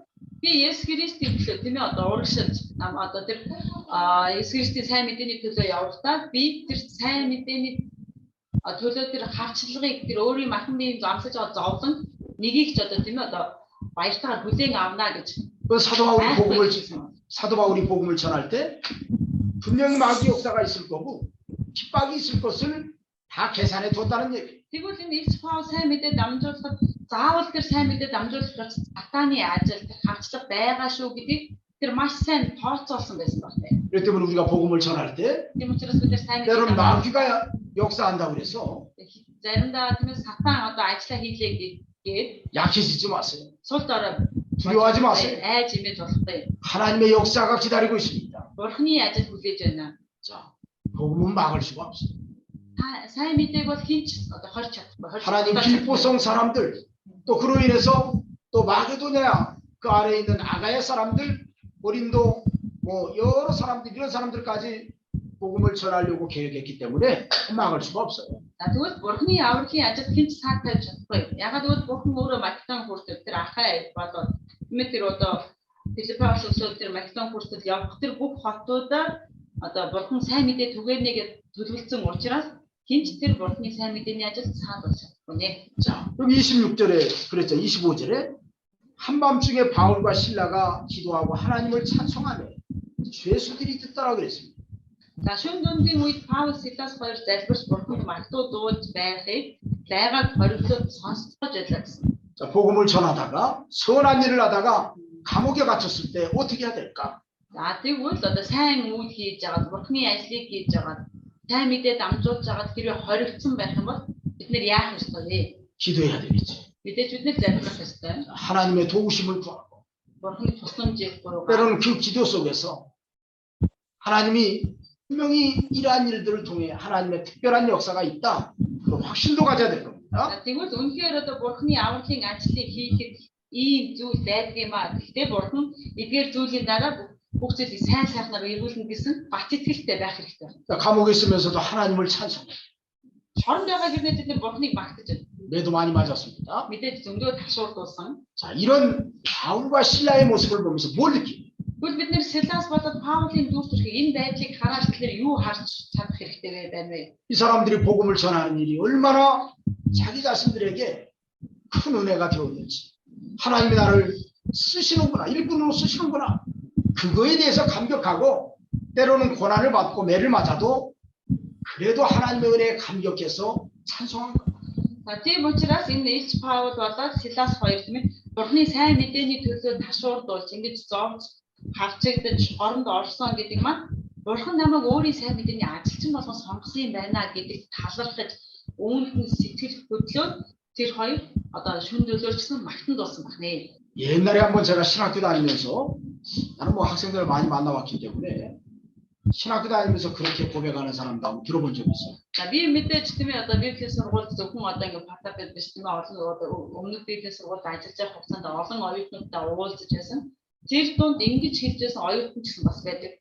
би Есүс Христийн төлөө тийм ээ одоо урагшилж одоо тэр Есүс Христийн сайн мэдээний төлөө явахдаа би тэр сайн мэдээний төлөө тэр хавчлагыг тэр өөрийн махны амсаж байгаа зовлон нэгийг ч одоо тийм ээ одоо баяртайгаар хүлээн авна гэж 그 사도 바울이 복음을 전할 때 분명히 마귀 역사가 있을 거고 핍박이 있을 것을 다 계산해 뒀다는 얘기. тэгвэл энэ Илч Паул сайн мэдээ дамжуулахад заавал тэр сайн мэдээ дамжуулах сатаны ажил тэр хавчлага байгаа шүү гэдгийг тэр маш сайн тооцоолсон байсан байна. 그렇기 때문에 우리가 복음을 전할 때 Тийм учраас бид нар сайн 때로는 мэдээ 마귀가 역사한다고 그래서 заримдаа тийм ээ сатан одоо ажиллаа хийлээ гээд 약해지지 마세요. сул дорой 두려워하지 마세요. айж имэж болохгүй. 하나님의 역사가 기다리고 있습니다. Бурхны ажил хүлээж байна. 자, 복음은 막을 수가 없어요. сайн мэдээг бол хинч одоо хорч чадахгүй. 하나님 빌보성 사람들 또 그로 인해서 또 마게도냐 그 아래에 있는 아가야 사람들 고린도 뭐 여러 사람들 이런 사람들까지 복음을 전하려고 계획했기 때문에 막을 수가 없어요. Тэгвэл Бурхны авралын ажил хинч цааг тавьж чадахгүй. Ягаад гэвэл Бурхан өөрөө Македон хүртэл тэр ахаа болоод нэмээд тэр одоо Филиппос улсууд тэр Македон хүртэл явах тэр бүх хотуудаар одоо Бурхан сайн мэдээ түгээнэ гэж төлөвлөсөн учраас хинч тэр Бурхны сайн мэдээний ажил цаад болж чадахгүй нэ. 자, 여기 26절에 그랬죠. 25절에 한밤중에 바울과 실라가 기도하고 하나님을 찬송하며 죄수들이 듣더라 그랬습니다. За шөнө дундын үед Паул Силас хоёр залбирч Бурханд магтуу дуулж байхыг дайгаад хориглоод сонсож байлаа гэсэн. 자, 복음을 전하다가 선한 일을 하다가 감옥에 갇혔을 때 어떻게 해야 될까? За тэгвэл одоо сайн үйл хийж байгаа Бурхны ажлыг хийж байгаа сайн мэдээ дамжуулж байгаа хэрэг хоригдсан байх юм бол бид нэр яах ёстой вэ? 기도해야 되겠지. Мэдээж бид нэр залбирах ёстой. 하나님의 도우심을 구하고 Бурхны тусламжийг гуйгаа. 때로는 그 기도 속에서 하나님이 분명히 이러한 일들을 통해 하나님의 특별한 역사가 있다. 그 확신도 가져야 될 겁니다. За тэгвэл үнэхээр одоо Бурхны авралын ажлыг хийхэд ийм зүйл байдаг юм аа. Гэхдээ Бурхан эдгээр зүйлийн дараа бүх зүйлийг сайн сайхнаар эргүүлнэ гэсэн бат итгэлтэй байх хэрэгтэй. 자, 감옥에 있으면서도 하나님을 찬송해. Шоронд байгаа хэрнээ бид нэр Бурхныг магтаж байна. 매도 많이 맞았습니다. Мэдээж зөндөө ташуурдуулсан. 자, 이런 바울과 신라의 모습을 보면서 뭘 느끼? Тэгвэл бид нэр Силас болоод Паулын дүр төрхийг энэ байдлыг хараад тэгэхээр юу харж чадах хэрэгтэй байна вэ? 이 사람들이 복음을 전하는 일이 얼마나 자기 자신들에게 큰 은혜가 되었는지 하나님이 나를 쓰시는구나 일꾼으로 쓰시는구나 그거에 대해서 감격하고 때로는 고난을 받고 매를 맞아도 그래도 하나님의 은혜에 감격해서 찬송한 거예요. За тийм учраас энэ Илч Паул болоод Силас хоёр тийм ээ Бурхны сайн мэдээний төлөө ташуурдуулж ингэж зовж хавчэгдэж хоронд орсон гэдэг маань Бурхан намайг өөрийн сайн мэдээний ажилчин болгон сонгосон юм байна гэдэгт талархаж өөрийнхөө сэтгэл хөдлөөд тэр хоёр одоо шүн дөлөөлчсөн магтанд болсон байна. 옛날에 한번 제가 신학교 다니면서 나는 뭐 학생들을 많이 만나왔기 때문에 신학교 다니면서 그렇게 고백하는 사람도 한번 들어본 적이 있어요. За би мэдээж тийм ээ одоо Библийн сургуульд зөвхөн одоо ингэ патапед биш тийм ээ олон өмнөд Библийн сургуульд ажиллаж байх хугацаанд олон оюутнуудтай уулзаж байсан. Тэр дунд ингэж хэлж байсан оюутан ч гэсэн бас байдаг.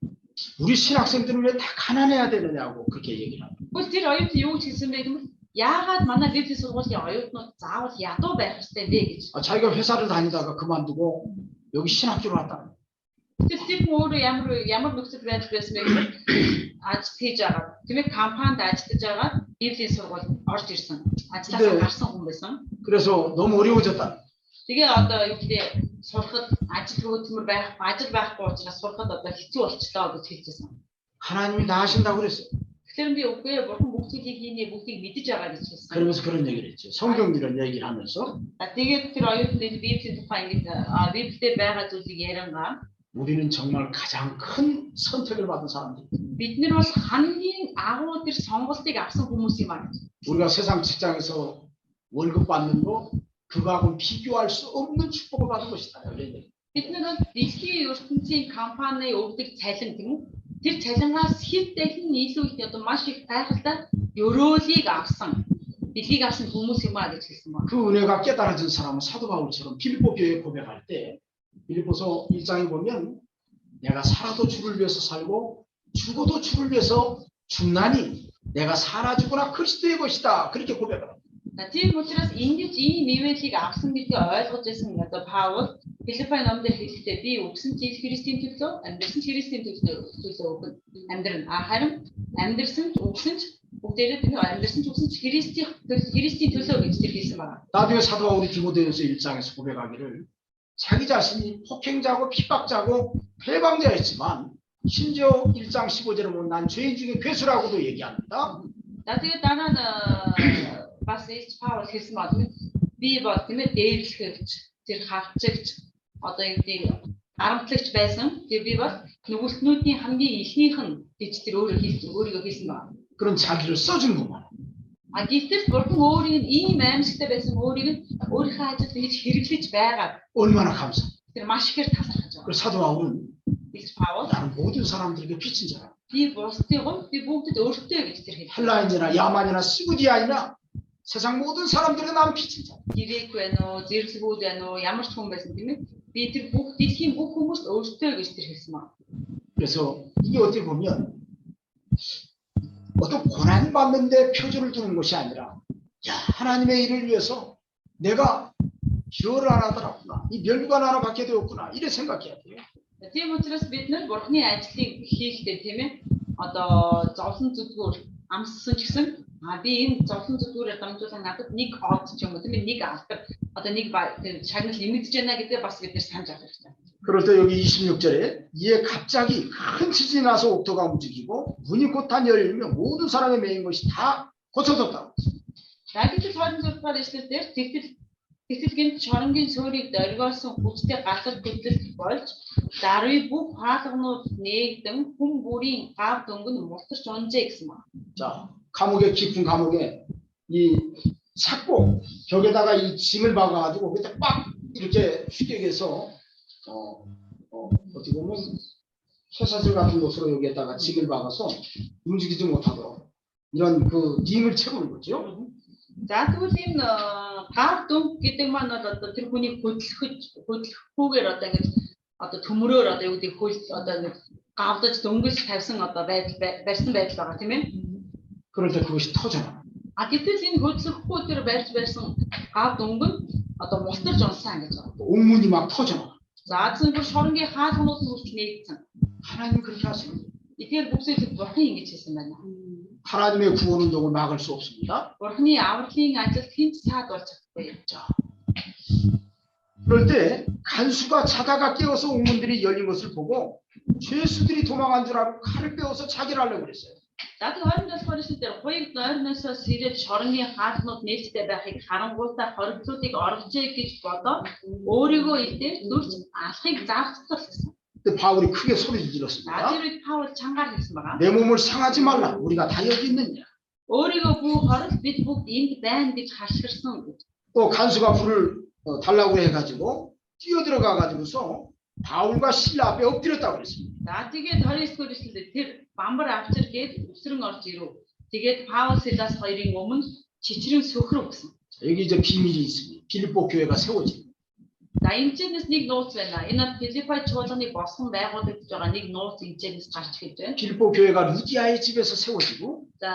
우리 신학생들은 왜 다 가난해야 되느냐고 그렇게 얘기를 합니다. Тэгвэл тэр оюутан юу гэж хэлсэн бэ гэвэл яагаад манай Библийн сургуулийн оюутнууд заавал ядуу байх ёстой вэ гэж. 자기가 회사를 다니다가 그만두고 여기 신학교로 왔다. Тэр өөрөө ямар нөхцөл байдал байсан бэ гэвэл ажил хийж байгаа. Тийм ээ компанид ажиллаж байгаа Библийн сургуульд орж ирсэн. Ажлаас гарсан хүн байсан. 그래서 너무 어려워졌다. Тэгээ одоо юу гэдэг сурахад ажил хөдөлмөр байхгүй учраас сурахад одоо хэцүү болчлоо гэж хэлжсэн. 하나님이 다 하신다고 그랬어요. Тэгэхээр би үгүй Бурхан бүх зүйлийг хийнэ бүгдийг мэдэж байгаа гэж хэлсэн. 그러면서 그런 얘기를 했죠. 성경 이런 얘기를 하면서 Тэгээд тэр оюутнууд Библийн тухай ингэж Библиэд байгаа зүйлийг яриангаа 우리는 정말 가장 큰 선택을 받은 사람들. бид нар бол хамгийн агуу тэр сонголтыг авсан хүмүүс юм аа. 우리가 세상 직장에서 월급 받는 거 그거하고 비교할 수 없는 축복을 받은 것이다. Бид нар бол дэлхийн ертөнцийн компани өгдөг цалин тийм үү? Тэр цалингаас хэд дахин илүү их одоо маш их гайхалтай өрөөлийг авсан. Дэлхийг авсан хүмүүс юм аа гэж хэлсэн байна. 그 은혜가 깨달아진 사람은 사도 바울처럼 빌립보 교회에 고백할 때 빌립보서 1장에 보면 내가 살아도 주를 위해서 살고 죽어도 주를 위해서 죽나니 내가 살아 죽으나 그리스도의 것이다. 그렇게 고백을 합니다. Тийм учраас ингэж ийм нивэлийг авсан гэдгийг ойлгож байсан одоо Паул Филиппо номдэр хэлэхдээ би өгсөн чинь Христийн төлөө, амьдрсан Христийн төлөө өгөн амьдрна. Харин амьдрсан ч өгсөн ч бүгдээрээ тийм амьдсан ч гэсэн Христийн төлөө гэж тэр хэлсэн байна. 나중에 사도 바울이 디모데전서 1장에서 고백하기를 자기 자신이 폭행자고 핍박자고 패방자였지만 심지어 1장 15절에 보면 난 죄인 중에 괴수라고도 얘기합니다. За тэгээд дараа нь бас Ист Паул хэлсэн байна. Би бол тийм ээ дээрлэхэгч, тэр хавчагч, одоо юу гэдэг арамтлагч байсан. Тэр би бол нүгэлтнүүдийн хамгийн ихнийх нь гэж тэр өөрийгөө хэлсэн байна. 그런 자기를 써준 것만. А гэтэл бурхан өөрийг ийм аимшигтай байсан өөрийнхөө ажилд ингэж хэрэглэж байгаа. 얼마나 감사. Тэр маш ихээр талархаж байгаа. 그래서 사도 바울은 Ист Паул 나는 모든 사람들에게 빛인 자라. би бусдыг би бүгдэд өөртөө гэж тэр хэлсэн. 한라인이나 야만이나 시부디아이나 세상 모든 사람들에게 난 빛인 자. Гивэк байна уу, зэрэглэгүүд байна уу, ямар ч хүн байсан тийм ээ. Би тэр бүх дэлхийн бүх хүмүүст өөртөө гэж тэр хэлсэн маа. 그래서 이게 어떻게 보면 어떤 고난 받는데 표준을 두는 것이 아니라 야 하나님의 일을 위해서 내가 기도를 안 하더라구나. 이 멸류관 하나 받게 되었구나. 이래 생각해야 돼요. Тийм учраас бид нар бурхны ажлыг хийхдээ тийм ээ. Одоо зовлон зүдгүүр амссан ч гэсэн би энэ зовлон зүдгүүрээр дамжуулан надад нэг од ч юм уу тийм ээ нэг алдар одоо нэг шагнал нэмэгдэж байна гэдэг бас бид нар санаж авах хэрэгтэй. 그럴 때 여기 26절에 이에 갑자기 큰 지진이 나서 옥토가 움직이고 문이 곧 다 열리며 모든 사람의 매인 것이 다 고쳐졌다. Дахид 26 дугаар эшлэл дээр тэгтэлгийн чоронгийн суурийг дөргиолсон хүчтэй галт хөдлөлт болж даруй бүх хаалганууд нээгдэн хүн бүрийн гав дөнгөн мултарч унжээ гэсэн байна. 자, 감옥에 깊은 감옥에 이 삭고 벽에다가 이 짐을 박아가지고 그때 빡 이렇게 휘격해서 어떻게 보면 쇠사슬 같은 곳으로 여기에다가 짐을 박아서 움직이지 못하도록 이런 그 링을 채우는 거죠. За тэгвэл энэ гав дөнгө гэдэг маань бол одоо тэр хүний хөдлөхгүйгээр одоо ингэж одоо төмрөөр одоо юу гэдэг хөл одоо нэг гавдаж дөнгөж тавьсан одоо барьсан байдал байгаа тийм ээ. 그럴 때 그것이 터져나. А гэтэл энэ хөдлөхгүй тэр барьсан гав дөнгө нь одоо мултарч унсан гэж байна. 옥문이 막 터져나. За зөвхөн шоронгийн хаалганууд нь хүртэл нээгдсэн. 하나님 그렇게 하십니다. Тэгэхээр бүгсийг бурхан ингэж хэлсэн байна. 하나님의 구원 운동을 막을 수 없습니다. Бурханы авралын ажилд хинч цаад болж чадахгүй. 자, 그럴 때 간수가 자다가 깨어서 옥문들이 열린 것을 보고 죄수들이 도망한 줄 알고 칼을 빼어서 자기를 하려고 그랬어요. За тэр 27 дугаар эшлэл дээр хоёрд нойрноосоо сэрээд шоронгийн хаалганууд нээлттэй байхыг харангуйтаа хоригдлуудыг оргижээ гэж бодоод өөрийгөө идээр дүрж алахыг заавцлал гэсэн. 그때 바울이 크게 소리 질렀습니다. Тэр үед Паул чангаар хэлсэн байгаа. 내 몸을 상하지 말라. 우리가 다 여기 있느냐. өөрийгөө бүү хорол бид бүгд энд байна гэж хашгирсан. 또 간수가 불을 달라고 해가지고 뛰어들어가 가지고서 바울과 실라 앞에 엎드렸다고 그랬습니다. За тэгээд 29 дугаар эшлэлээр тэр бамбар авчир гээд өсрөн орж ирв. Тэгээд Паул Силас хоёрын өмнө чичрэн сөхрөв гэсэн. 여기 이제 비밀이 있습니다. 빌립보 교회가 세워집니다. За энэчнээс нэг нууц байна. Энэ Филиппой чуулганы босгон байгуулагдаж байгаа нэг нууц энэчнээс гарч ирж байна. 빌립보 교회가 루디아의 집에서 세워지고 За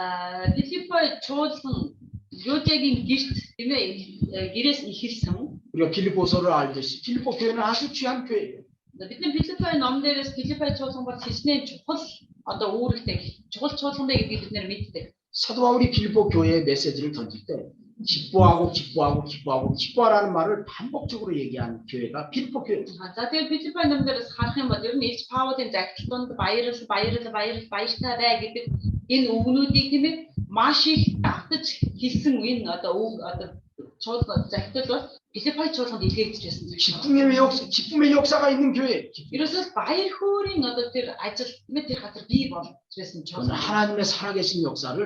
Филиппой чуулган Юдэгийн гэрт тийм ээ гэрээс ихэлсэн. 우리가 빌립보서를 알듯이 빌립보 교회는 아주 귀한 교회예요. Бидний Филиппой ном дээрээс Филиппой чуулган бол хичнээн чухал одоо үүрэгтэй чухал чуулган бэ гэдгийг бид нэр мэддэг. 사도 바울이 빌립보 교회에 메시지를 던질 때 기뻐하라는 말을 반복적으로 얘기한 교회가 빌립보 교회입니다. За тэгээд Филиппой ном дээрээс харах юм бол ер нь Илч Паулын загталтанд баярлал баяртай бай гэдэг энэ үгнүүдийг тийм ээ маш их давтаж хэлсэн энэ одоо үг одоо чуулган загтал бол Филиппой чуулганд илгээгдэж байсан зүйл. 기쁨의 역사가 있는 교회. Ерөөсөө баяр хөөрийн одоо тэр ажил тийм тэр газар бий болж байсан чуулган. 하나님의 살아계신 역사를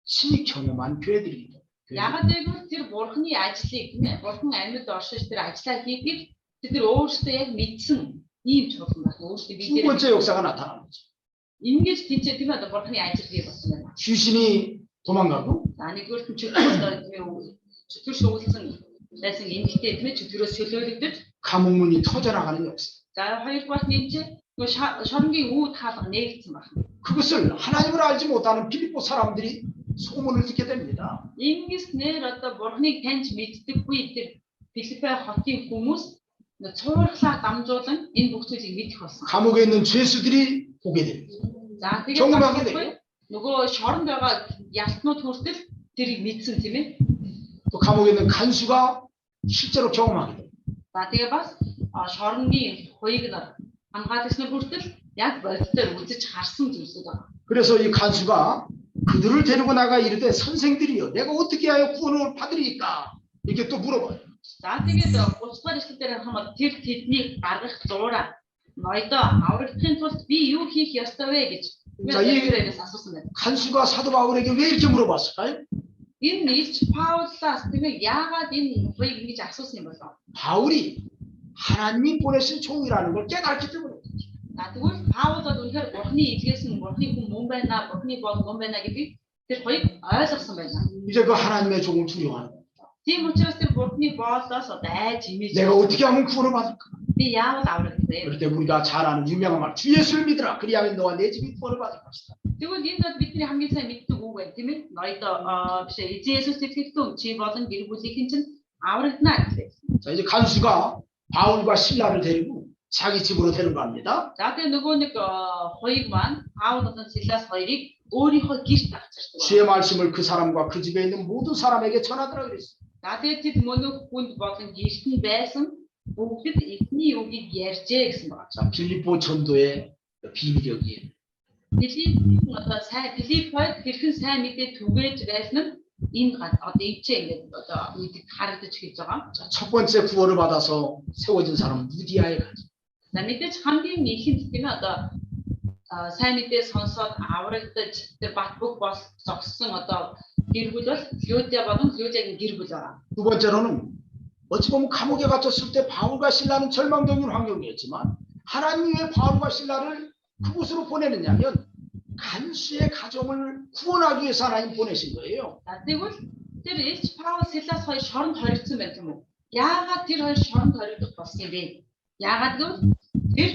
친히 경험한 교회들입니다. Ягаад гэвэл тэр бурхны ажлыг тийм ээ бурхан амьд оршиж тэр ажлаа хийгээд тэд нар өөрсдөө яг мэдсэн ийм чуулган байна. Өөрсдөө 두 бид 번째 역사가 나타나는 거죠. ингэж тийч тийм ээ бурхны ажил бий болсон байна. 귀신이 도망가고 За нэгдүгээр нь чөтгөр шуулсан байсан эмэгтэй тийм ээ чөтгөрөөс чөлөөлөгдөж 감옥문이 터져나가는 역사. за хоёрдугаар нь энэ шоронгийн үүд хаалга нээгдсэн байна. 그것을 하나님을 알지 못하는 빌립보 사람들이 소문을 듣게 됩니다. Ингээс нэр одоо бурхныг таньж мэддэггүй тэр Филиппой хотын хүмүүс цуурхлаа дамжуулан энэ бүх зүйлийг мэдэх болсон. 감옥에 있는 죄수들이 보게 됩니다. За тэгээд 경험하게 돼요. нөгөө шоронд байгаа ялтнууд хүртэл тэрийг мэдсэн тийм ээ. 또 감옥에 있는 간수가 실제로 경험하게 돼요. За тэгээ бас шороны хуйг нар хамгаалагч нар хүртэл яг бодитоор үзэж харсан зүйлсүүд байна. 그래서 이 간수가 그들을 데리고 나가 이르되 선생들이여 내가 어떻게 하여 구원을 받으리까 이렇게 또 물어봐요. За тэгээд 30 дугаар эшлэлээр хамаад тэр тэднийг гаргах зураа ноёдоо аврагдахын тулд би юу хийх ёстой вэ гэж За, 이- тэрээс асуусан байна. 간수가 사도 바울에게 왜 이렇게 물어봤을까요? Энэ илч Паулаас тийм ээ яагаад энэ хуйг ингэж асуусан юм болов? 바울이 하나님이 보내신 종이라는 걸 깨달았기 때문에. За тэгвэл Паул бол үнэхээр Бурхны илгээс нь Бурхны хүн мөн байна, Бурхны бол мөн байна гэдгийг тэр хоёуг ойлгосон байна. 이제 그 하나님의 종을 두려워하는 거예요. Тийм учраас тэр Бурхны боолоос одоо айж имэж 내가 어떻게 하면 구원을 받을까? би яавал аврагдах вэ? 그럴 때 우리가 잘 아는 유명한 말, 주 예수를 믿으라. 그리하면 너와 내 집이 구원을 받을 것이다. Тэгвэл энэ бол бидний хамгийн сайн мэддэг үг байна тийм ээ. Ноёдоо биш ээ Есүс итгэсэн чи болон гэр бүлийнхэн чинь аврагдана гэдэг. 자, 이제 간수가 바울과 신라를 데리고 자기 집으로 데려갑니다. За тэгээ нөгөө нэг хоёуг маань Паул болон Силас хоёрыг өөрийнхөө гэрт авчирсан. 주의 말씀을 그 사람과 그 집에 있는 모든 사람에게 전하더라 그랬어요. За тэгээ тэд мөнөх хүнд болон гэрт нь байсан бүгдэд эдний үгийг ярьжээ гэсэн байна. 자, 빌립보 전도의 비밀이에요. Филипп одоо сайн Филиппойд хэрхэн сайн мэдээ түгээж байсан нь энэ одоо ивчээ ингээд одоо үдэг харагдаж хийж байгаа. 자, 첫 번째 구원을 받아서 세워진 사람은 루디아에 가죠. За мэдээж хамгийн ихэнд тийм ээ одоо сайн мэдээ сонсоод аврагдаж тэр бат бүх бол зогссон одоо гэр бүл бол Людия болон Людиагийн гэр бүл байгаа. 두 번째로는 어찌 보면 감옥에 갇혔을 때 바울과 신라는 절망적인 환경이었지만 하나님이 왜 바울과 신라를 그곳으로 보내느냐면 간수의 가정을 구원하기 위해서 하나님 보내신 거예요. За тэгвэл тэр Илч Паул Силас хоёр шоронд хоригдсон байх юм уу? Яагаад тэр хоёр шоронд хоригдох болсон юм бэ? Яагаад гэвэл тэр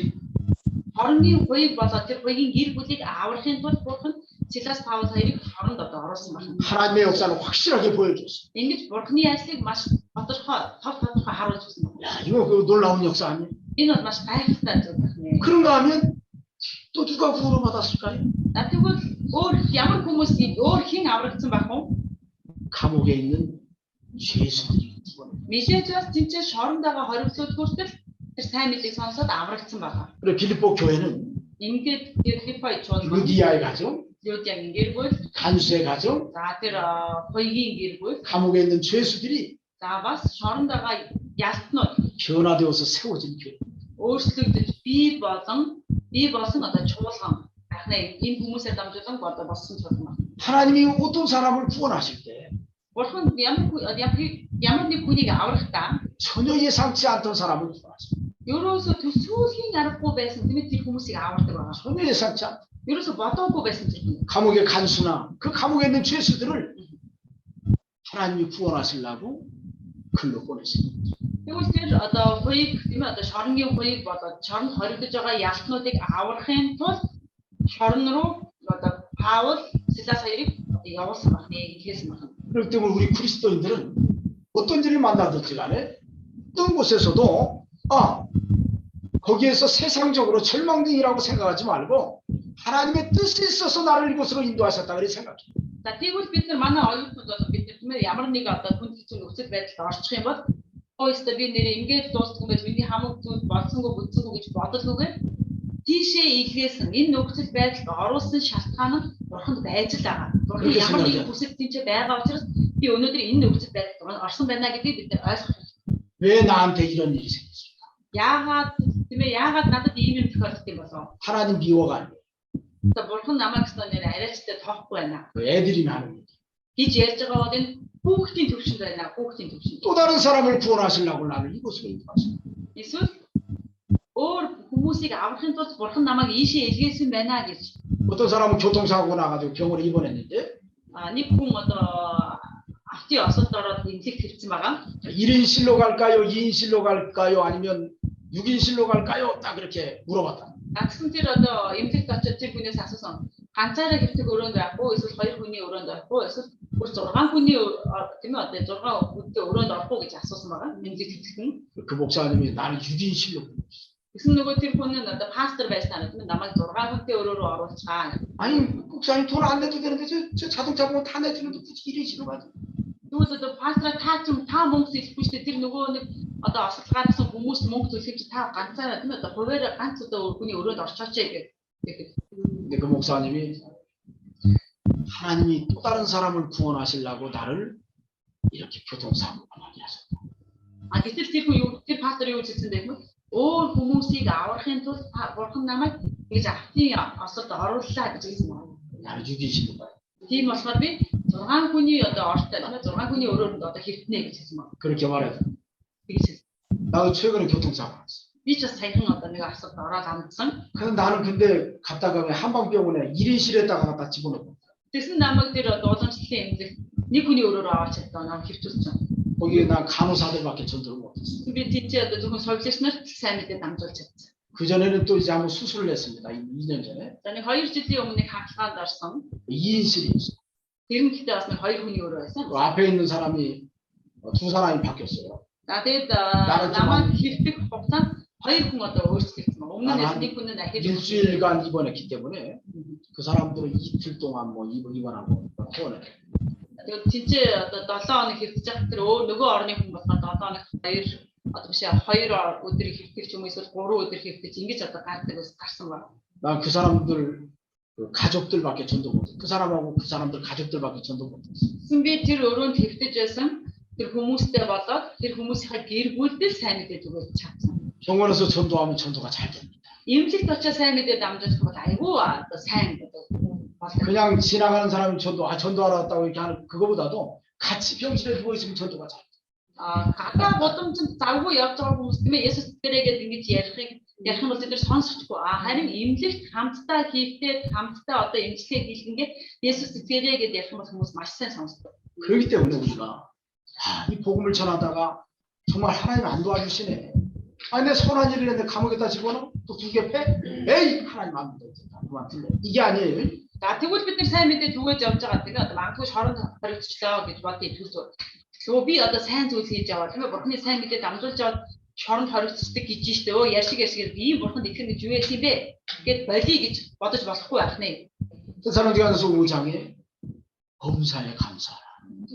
хорны хуйг болоод тэр хуйгийн гэр бүлийг аврахын тулд Бурхан Силас Паул хоёрыг шоронд одоо оруулсан байна. 하나님의 역사를 확실하게 보여줬어요. Ингэж Бурханы ажлыг маш тодорхой харуулж өгсөн байна. 야, 이거 그 놀라운 역사 아니에요? Энэ бол маш гайхалтай зүйл байна. 그런가 하면 또 누가 구원을 받았을까요? За тэгвэл өөр ямар хүмүүс өөр хэн аврагдсан байх вэ? 감옥에 있는 죄수들이 구원을. Мэдээж бас тэнцээ шоронд байгаа хоригдлууд хүртэл тэр сайн мэдээг сонсоод аврагдсан байна. 그리고 빌립보 교회는 Ингээд Филиппой чуулган 루디아에 가죠. Людиагийн гэр бүл, 간수에 가죠. за тэр хоёгийн гэр бүл, 감옥에 있는 죄수들이 за бас шоронд байгаа ялтнууд 변화되어서 세워진 교회. өөрчлөгдөж бий болсон одоо чуулган ахна энэ хүмүүсээр дамжуулан одоо болсон чуулган. 하나님이 어떤 사람을 구원하실 때 Бурхан ямар нэг хүнийг аврахдаа 전혀 예상치 않던 사람을 구원하십니다. ерөөсө төсөөлхийн аргагүй байсан тийм ээ тэр хүмүүсийг авардаг байгаа. 전혀 예상치 않던. ерөөсө бодоогүй байсан зүйл. 감옥의 간수나 그 감옥에 있는 죄수들을 하나님이 구원하시려고 글로 보내십니다. Тэгвэл тэр одоо хоёуг тийм ээ одоо шоронгийн хоёуг болоод шоронд хоригдож байгаа ялтнуудыг аврахын тулд шорон руу одоо Паул Силас хоёрыг явуулсан байна. Ихэсэн байна. 그렇기 때문에 우리 그리스도인들은 어떤 일을 만나든지 간에 어떤 곳에서도 거기에서 세상적으로 절망등이라고 생각하지 말고 하나님의 뜻이 있어서 나를 이곳으로 인도하셨다 그렇게 생각해요. За тэгвэл бид нар манай оюутнууд бол бид нар тийм ээ ямар нэг одоо хүн хэцүү нөхцөл байдалд орчих юм бол ойстой би нэр ингээд дуустах юм бол миний хамаг зүйл болсонгүй бүтсэнгүй гэж бодлоогүй тийшээ илгээсэн энэ нөхцөл байдалд оруулсан шалтгаан нь Бурханд байж л байгаа. Бурхан ямар нэг хүсэл тэнцээ байгаа учраас би өнөөдөр энэ нөхцөл байдалд орсон байна гэдгийг бид нар ойлгох хэрэгтэй. 왜 나한테 이런 일이 생겼을까? Яагаад надад ийм юм тохиолдсон юм болов? 하나님 미워가 아니에요. За Бурхан намайг гэсэн нэр арайчтай тоохгүй байна. 애들이 하는 거죠. гэж ярьж байгаа бол энэ хүүхдийн төвшөнд байна. Хүүхдийн төвшөнд. 또 다른 사람을 구원하시려고 나를 이곳으로 인도하셨다. Эсвэл өөр хүмүүсийг аврахын тулд Бурхан намайг ийшээ илгээсэн байна гэж. 어떤 사람은 교통사고 나가지고 병원에 입원했는데 Нэг хүн одоо автын осолд ороод эмнэлэгт хэвцсэн байгаа. 1인실로 갈까요? 2인실로 갈까요? 아니면 6인실로 갈까요? 딱 그렇게 물어봤다. Тэгсэн тэр одоо эмнэлэгт очиж тэр хүнээс асуусан. Ганцаараа хэвтэх өрөөнд байх уу? Эсвэл хоёр хүний өрөөнд байх уу? Эсвэл бүр 6 хүний тийм ээ одоо 6 хүнтэй өрөөнд орох уу гэж асуусан байгаа. Эмнэлэгт хэвтэх нь. 그 목사님이 나는 6인실로. Гэсэн нөгөө тэр хүн нь одоо пастор байсан юм намайг 6 хүнтэй өрөөрөө оруулцгаа. 아니 목사님 돈 안 내도 되는데 저 자동차 보면 다 내주는데 굳이 이래 싫어가지고. Тэгвэл одоо пастор та мөнгө төлөхгүй шүү дээ. Тэр нөгөө нэг одоо осолгоодсон хүмүүс мөнгө төлөх чи та ганцаараа тийм одоо хуваараа ганц одоо хүний өрөөнд орчооч гэдэг. 근데 그 목사님이 하나님이 또 다른 사람을 구원하시려고 나를 이렇게 교통사고가 많이 하셨다. А гэтэл тэр пастор юу хэлсэн бэ гэх юм? Өөр хүмүүсийг аврахын тулд бурхан намайг гэж автын осолд орууллаа гэж хэлсэн байна. 나를 죽이시는 거야. Тийм болохоор би 6 хүний одоо ортой 6 хүний өрөөнд одоо хэртнэ гэж хэлсэн байна. 그렇게 말해요. Тэгж хэлсэн. 나도 최근에 교통사고 났어. Би ч бас саяхан одоо нэг осолд ороод амжсан. 그래서 나는 근데 갔다가 한방병원에 1인실에다가 갖다 집어넣고 Тэгсэн намайг тэр дууламжлалын эмнэлэгт нэг хүний өрөөрөө аваач одоо нам хэвчүүлсэн. 거기에 난 간호사들밖에 전도를 못했어. Би тийчээ одоо зөвхөн совлогч нарт сайн мэдээ дамжуулж чадсан. 그 전에는 또 이제 한번 수술을 했습니다. 2년 전에 За нэг 2 жилийн өмнө нэг хаалгаанд орсон. 2인실이었어. Тэр нь гэхдээ бас нэг 2 хүний өрөө байсан. 그 앞에 있는 사람이 두 사람이 바뀌었어요. За тэгээд намайг хэрдэг хугацаанд 2 хүн одоо өөрчлөгдсөн байна. Өмнө нь нэг хүн нь дахиж 일주일간 입원했기 때문에 그 사람들은 이틀 동안 뭐 입원하고 퇴원해. тэгээд тийчээ одоо 7 хоног хэвдэж явах тэр нөгөө орны хүн болохоор 7 хоног 2 одоо биш 2 өдөр хэвдэх ч юм уу эсвэл 3 өдөр хэвдэж ингэж одоо гардаг ус гарсан байна. 난 그 사람들 그 가족들밖에 전도 못했어. 그 사람하고 그 사람들 가족들밖에 전도 못했어. Тэгсэн би тэр өрөөнд хэвдэж байсан тэр хүмүүстэй болоод тэр хүмүүсийнхээ гэр бүлдэл сайн мэдээ өгөөж чадсан. 병원에서 전도하면 전도가 잘 됩니다. Эмнэлэгт очиж сайн мэдээ дамжуулах бол айгүй одоо сайн одоо болно. 그냥 지나가는 사람이 전도하러 왔다고 이렇게 하는 그거보다도 같이 병실에 누워 있으면 전도가 잘 돼. Гадаа гудамжинд завгүй явж байгаа хүмүүс тийм ээ Есүс тэрээгээд ингэж ярих юм бол тэр сонсохгүй. Харин эмнэлэгт хамтдаа хийхдээ хамтдаа одоо эмчилгээ хийлгэнгээд Есүс тэрээгээд ярих юм бол хүмүүс маш сайн сонсдог. 그렇기 때문에 우리가 이 복음을 전하다가 정말 하나님 안 도와주시네. 아니 내 선한 일을 했는데 감옥에다 집어넣어? 또 2개 패? 에이 하나님 안 믿어진다. 그만 틀려. 이게 아니에요. За тэгвэл бид нар сайн мэдээ түгээж явж байгаа тийм ээ одоо магадгүй шоронд хоригдчихлоо гэж бодъё төлсөө. Тэгвэл би одоо сайн зүйл хийж яваа тийм ээ бурхны сайн мэдээ дамжуулж аваад шоронд хоригдчихдаг гэж штэ өө ярьшиг ийм бурханд итгэх гэж юу яасан бэ гэд болий гэж бодож болохгүй байх нэ. 그 사람들이 가서 5장에 범사에 감사하라.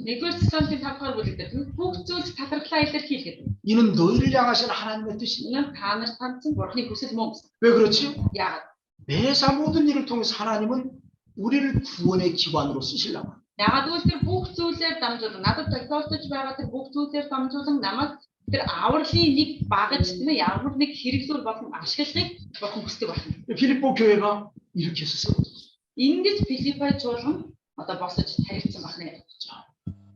Нэгдүгээр Тесалоникийн 5-р бүлэгт бүх зүйлд талархлаа илэрхийлгээд. 이는 너희를 향하신 하나님의 뜻이니. Энэ та нарт хандсан бурхны хүсэл мөн. 왜 그렇지요? Яагаад? 매사 모든 일을 통해서 하나님은 우리를 구원의 기관으로 쓰시려고. Яагаад гэвэл тэр бүх зүйлээр дамжуулан надад тохиолдож байгаа тэр бүх зүйлээр дамжуулан намайг тэр авралын нэг багаж тийм ээ ямар нэг хэрэглүүр болон ашиглахыг бурхан хүсдэг байна. 필립보 교회가 이렇게 했었어요. Ингэж Филиппой чуулган одоо босож таригдсан байна.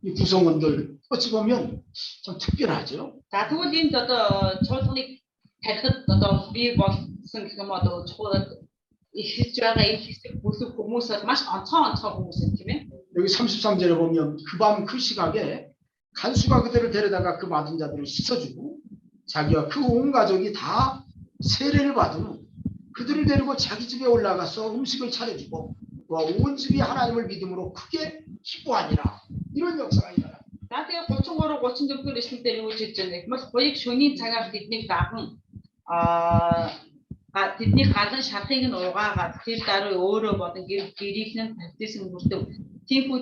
이 구성원들 어찌 보면 좀 특별하죠. За тэгвэл энд одоо чуулганыг тарихад одоо бий болсон гэх юм одоо чуулганд ихэж байгаа их хэсэг бүлэг хүмүүс бол маш онцгой хүмүүс юм тийм ээ. 여기 33절에 보면 그 밤 그 시각에 간수가 그들을 데려다가 그 맞은 자들을 씻어주고 자기와 그 온 가족이 다 세례를 받은 후 그들을 데리고 자기 집에 올라가서 음식을 차려주고 온 집이 하나님을 믿음으로 크게 기뻐하니라. 이런 역사가 일어나. За тэгээ 33 34 эшлэлдэр юу гэж байна гэх мэт хоёрыг шөнийн цагаар тэднийг даган тэдний галан шархыг нь угаагаад тэр даруй өөрөө бодон гэрийг нь баптизм хүртэв. Тиймүү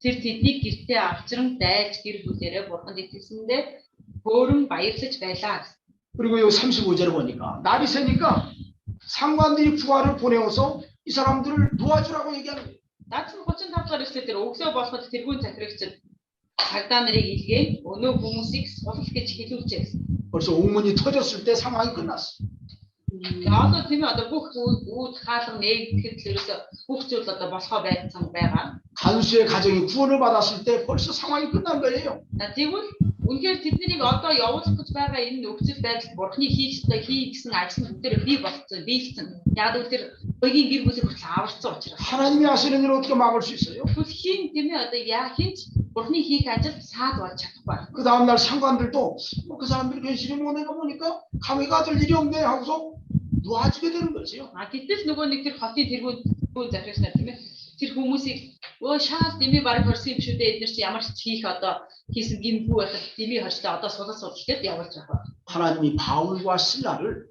тэр тэднийг гэртээ авчран дайлж гэр бүлээрээ бурханд итгэсэндээ хөөрөн баярлаж байлаа. 그리고 요 35절에 보니까 날이 새니까 상관들이 부하를 보내어서 이 사람들을 도와주라고 얘기하는 거예요. Наадсан 35 дугаар эшлэлдэр өглөө болоход тэргүүн захирагчид цагдаа нарыг илгээд өнөө хүмүүсийг сулах гэж хэлүүлжээ гэсэн. 벌써 옥문이 터졌을 때 상황이 끝났어. Одоо тийм одоо бүх үүд хаалга нэгдэхэд л ерөөсө бүх зүйл одоо болохоо байсан байгаа. 간수의 가정이 구원을 받았을 때 벌써 상황이 끝난 거예요. Тэгвэл үнэхээр тэднийг одоо явуулах гэж байгаа энэ нөхцөл байдал бурхны хийж гэсэн ажил нь бүгдээ бий болцсон, биелсэн. Яг л тэр өгийн гэр бүлийг хүртэл аварцсан учраас. 하나님이 하시는 일을 어떻게 막을 수 있어요? Тэгвэл хин тийм ээ одоо хинч бурхны хийх ажил саад болж чадахгүй. 그 다음날 상관들도 그 사람들이 괜시리 뭐 내가 보니까 감회가 될 일이 없네 하고서 놓아주게 되는 거지요. Гэтэл нөгөө нэг тэр хотын тэргүүн захирагч нар тийм ээ тэр хүмүүсийг шаас дэмий бараг хорсон юм шүү дээ эдгээр чи ямар ч хийх одоо хийсэн гимгүй байхад дэмий хорчлаа одоо сулаас судалж гээд явуулж байгаа. 하나님이 바울과 실라를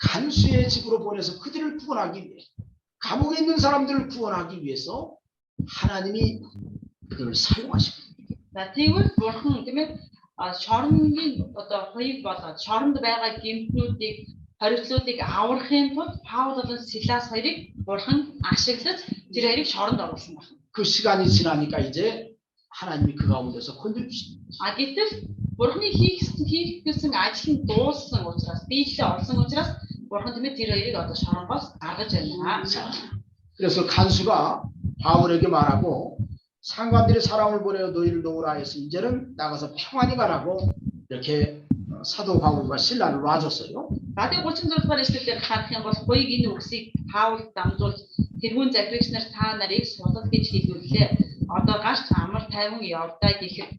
간수의 집으로 보내서 그들을 구원하기 위해 감옥에 있는 사람들을 구원하기 위해서 하나님이 그들을 사용하십니다. За тэгвэл бурхан тийм ээ шоронгийн одоо хоёрыг болоод шоронд байгаа гэмтнүүдийг хориглолуудыг аврахын тулд Паул болон Силас хоёрыг бурхан ашиглаж тэр хоёрыг шоронд оруулсан байна. 그 시간이 지나니까 이제 하나님이 그 가운데서 건드리십니다. Гэтэл бурханы хийх гэсэн ажил нь дууссан учраас биелэлээ олсон учраас бурхан тийм ээ тэр хоёрыг одоо шоронгоос гаргаж байна. 그래서 간수가 바울에게 말하고 상관들이 사람을 보내어 너희를 놓으라 해서 이제는 나가서 평안히 가라고 이렇게 사도 바울과 신라를 놔줬어요. За тэгээ 36 дугаар эшлэлээр харах юм бол хоёрыг энэ үгсийг Паул дамжуул тэрүүн захирагч нар та нарыг сулал гэж хэлүүллээ. Одоо гарч амар тайван явдаа гэхэд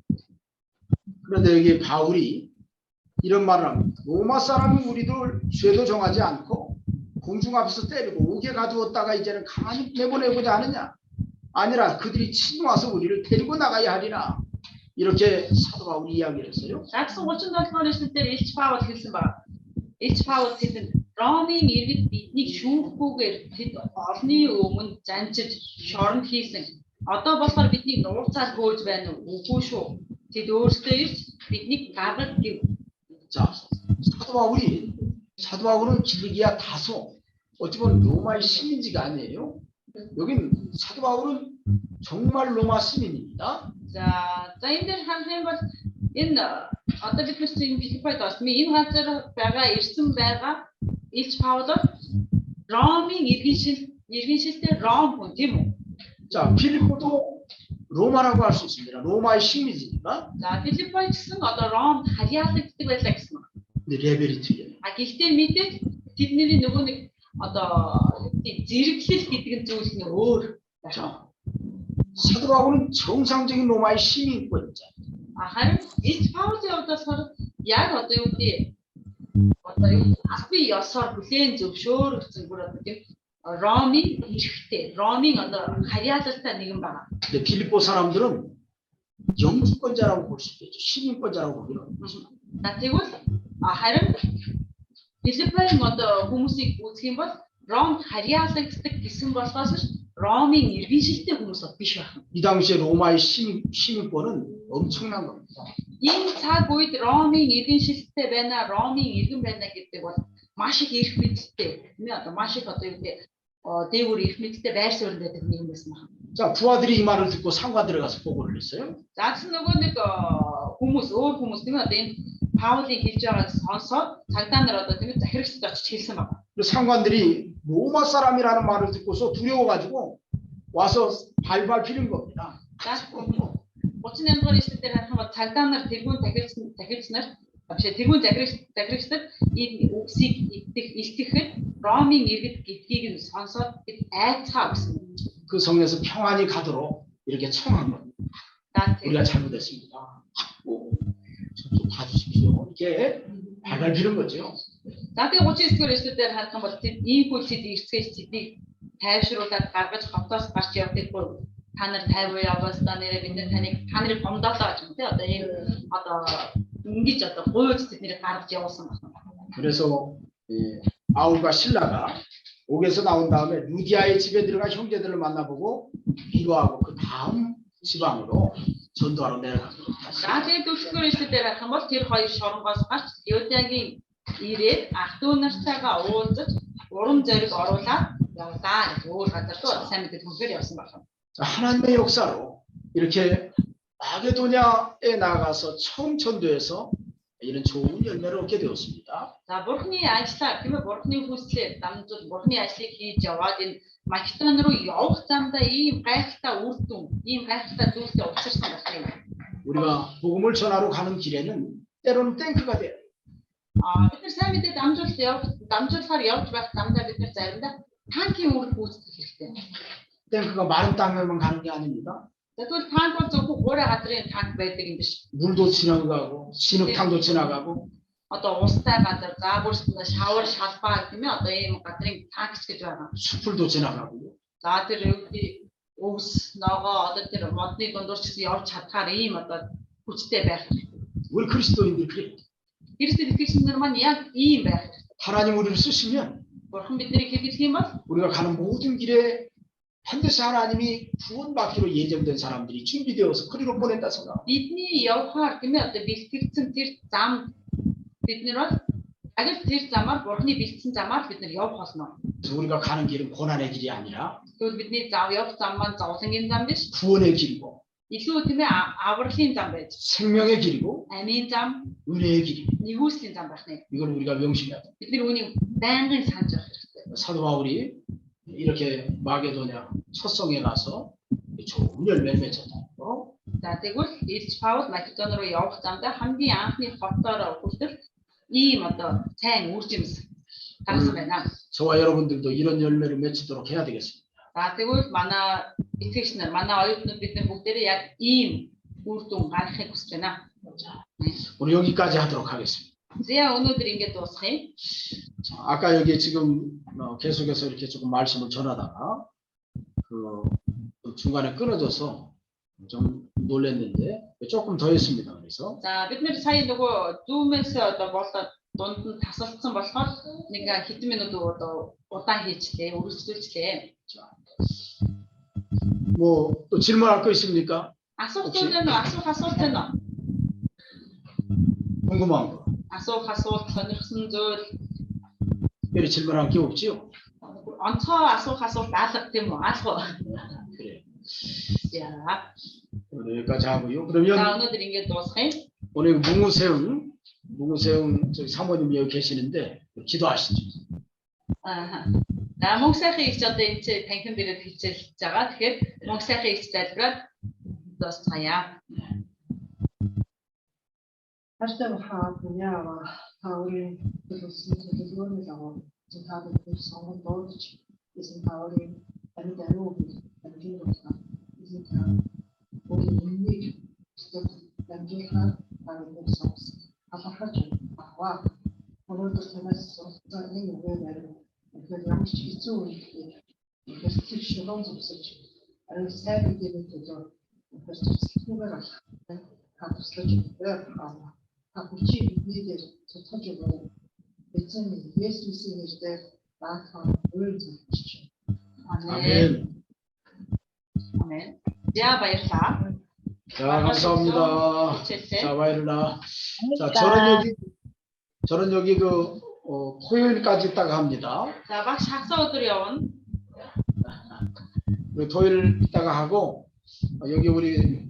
그런데 여기 바울이 이런 말을 합니다. 로마 사람은 우리들 죄도 정하지 않고 공중 앞에서 때리고 옥에 가두었다가 이제는 가만히 내보내고자 하느냐? 아니라 그들이 친와서 우리를 데리고 나가야 하리라. 이렇게 사도 바울이 이야기를 했어요. загсан 37 дугаар эшлэлээр Илч Паул хэлсэн байна. Илч Паул хэлсэн Ромын иргэд биднийг шүүхгүйгээр тэд олны өмнө занчиж шоронд хийсэн. Одоо болохоор биднийг нууцаар хөөж байна уу? Үгүй шүү. Тэд өөрсдөө ирж биднийг гаргаж гэв. 자, 사도 바울은 길리기아 다소 어찌 보면 로마의 시민지가 아니에요. 여긴 사도 바울은 정말 로마 시민입니다. За энэ дээр харах юм бол энэ одоо бид нар чинь Филиппойд бас энэ газар байгаа ирсэн байгаа Илч Паул Ромын иргэншилтэй Ром хүн тийм үү? 자, 필리포도 로마라고 할 수 있습니다. 로마의 식민지니까. За Филиппой гэсэн одоо Ромд харьяалагддаг байлаа гэсэн үг. 근데 레벨이 틀려요. Гэхдээ мэдээж тэдний нөгөө нэг одоо зэрэглэл гэдэг нь зүйл нь өөр. 자, 사도 바울은 정상적인 로마의 시민권자. харин Илч Паулийн хувьд болохоор яг одоо юу гэдэг одоо албан ёсоор бүлээн зөвшөөрөгдсөн бүр одоо тийм Ромын эрхтэй, Ромын одоо харьяалалтай нэгэн байна. 근데 필리포 사람들은 영주권자라고 볼 수 있겠죠. 시민권자라고 보기는. За тэгвэл харин Филиппойн одоо хүмүүсийг үзэх юм бол Ромд харьяалагддаг гэсэн болохоос Ромын иргэншилтэй хүмүүс биш байна. 이 당시에 로마의 시민권은 엄청난 겁니다. Энэ цаг үед Ромын иргэншилтэй байна, Ромын иргэн байна гэдэг бол маш их эрх мэдтэй. Тийм ээ одоо маш их одоо юу гэдэг дээгүүр эрх мэдтэй байр суурь байдаг юм байсан байна. 자, 부하들이 이 말을 듣고 상관들에 가서 보고를 했어요. За тэгсэн нөгөө нэг өөр хүмүүс тийм ээ одоо энэ Паулийг хэлж байгааг сонсоод цагдаа нар одоо тийм ээ захирагчд очиж хэлсэн байна. 그 상관들이 로마 사람이라는 말을 듣고서 두려워가지고 와서 발발 피는 겁니다. За 38 дугаар ишлэлээр харах юм бол цагдаа нар тэрүүн захирагч нар тэрүүн захирагч нар энэ үгсийг илтгэхэд Ромын иргэд гэдгийг нь сонсоод бид айцгаа гэсэн. 그 성에서 평안히 가도록 이렇게 청한 겁니다. 우리가 잘못했습니다. 좀 봐주십시오. 이렇게 발발 피는 거죠. За тэгээ 39 дугаар эшлэлээр харах юм бол ийм хүлцэд ирцгээж тэднийг тайвшруулаад гаргаж хотоос гарч явдаггүй та нар тайвуу яваасаа нэрээ бид та нарыг гомдоолоо гэж тийм одоо ийм одоо ингэж одоо гуйж тэднийг гаргаж явуулсан байна. 그래서 바울과 신라가 옥에서 나온 다음에 루디아의 집에 들어가 형제들을 만나보고 위로하고 그 다음 지방으로 전도하러 내려갑니다. За тэгээ 40 дугаар эшлэлээр харах юм бол тэр хоёр шоронгоос гарч Юдагийн ирээд ах トゥ нартайгаа уулзаж урам зориг оруулаад явлаа гэж өөр газар руу сайн мэдээд хүнхээр явсан байна. 자, 하나님의 역사로 이렇게 마게도냐에 나가서 처음 전도해서 이런 좋은 열매를 얻게 되었습니다. За бурхны ажлаа тийм ээ бурхны хүслээр дамжуул бурхны ажлыг хийж яваад энэ Македон руу явах замдаа ийм гайхалтай үр дүн, ийм гайхалтай зүйлтэй уулзсан байна юм. 우리가 복음을 전하러 가는 길에는 때로는 탱크가 돼요. бид нар сайн мэдээд дамжуулахаар явж байх замдаа бид нар заримдаа танкийн үр гүйцэтгэх хэрэгтэй. 탱크가 마른 땅에만 가는 게 아닙니다. Тэгвэл танк бол зөвхөн гурай газрын танк байдаг юм биш. 물도 지나가고 진흙탕도 지나가고 Одоо устай газар, за бүрсэнд шавар, шалбаа тийм ээ одоо ийм газрын танк гэж байгаа. 숲을도 지나가고 За тэр өвс ногоо одоо тэр модны дундуур ч гэсэн явж чадхаар ийм одоо хүчтэй байх. 우리 그리스도인들 그래. Христэд итгэгчнэр маань яг ийм байх. 하나님 우리를 쓰시면 Бурхан биднийг хэрэглэх юм бол 우리가 가는 모든 길에 반드시 하나님이 구원받기로 예정된 사람들이 준비되어서 그리로 보낸다 생각. бидний явахаар тийм ээ одоо бэлтгэгдсэн тэр зам бид нар бол агил тэр замаар Бурханы бэлтгэсэн замаар бид нар явах болно. 그래서 우리가 가는 길은 고난의 길이 아니라 Тэгвэл бидний явах зам маань зовлонгийн зам биш. 구원의 길이고 Илүү тийм ээ авралын зам байж. 생명의 길이고 Амийн зам, 은혜의 길이. нэгүслийн зам байх нэ. 이걸 우리가 명심해야 돼. Бид нар үүнийг байнгын санаж явах хэрэгтэй. 사도 바울이 이렇게 마게도냐 첫성에 가서 좋은 열매를 맺었다. За тэгвэл Илч Паул Македон руу явах замдаа хамгийн анхны хотоор хүртэл ийм одоо сайн үр жимс гаргасан байна. 저와 여러분들도 이런 열매를 맺도록 해야 되겠습니다. За тэгвэл манай итгэгч нар, манай оюутнууд бид нар бүгдээрээ яг ийм үр дүн гаргахыг хүсэж байна. 오늘 여기까지 하도록 하겠습니다. За өнөөдөр ингэж дуусгая. 자, 아까 여기 지금 계속해서 이렇게 조금 말씀을 전하다가 그 중간에 끊어져서 좀 놀랐는데 조금 더 했습니다. 그래서 За бид нар сая нөгөө зүүмээс одоо болоод дунд нь тасалдсан болохоор нэг хэдэн минут одоо удаан хийчлээ, үргэлжлүүлчлээ. 뭐 또 질문할 거 있습니까? Асуулт байна уу? Асуулт байна уу? 궁금한 거. Асуулт сонирхсан зүйл 특별히 질문할 게 없지요? онцгой асуулт алга тийм үү? Алга. 그래. За. 오늘 여기까지 하고요. За 그러면 өнөөдөр ингэж дуусгая. 오늘 문구세웅 저기 사모님이 여기 계시는데 기도하시죠. Аа. За мөнх сайхан ихч одоо энэ чи танхим дээрээ хичээлж байгаа. Тэгэхээр мөнх сайхан ихч залбираад дуусгая. Hashtag 하냐와 우리 무슨 소리를 하고 다들 그 성공 도우치 이제 우리 아니 대로 아니 거다 이제 우리 인디 스톱 단계가 다른 거 없어 아파하죠 아와 오늘도 전화해서 저는 왜 내려 그 양식 좀 이렇게 스티치가 없었지 아니 세게 되는 그 스티치가 가도 스티치 왜 하나 아버지 위에 저쪽으로 배짱이 예수 있으시되 나타나 보여주십시오. 아멘. 아멘. 자 баярлаа. 자, 감사합니다. хичээлээ. 자, 와이르라. 자, 감사합니다. 저는 여기 그 토요일까지 있다가 합니다. За багш хагас өдөр явна. 우리 토요일 있다가 하고 여기 우리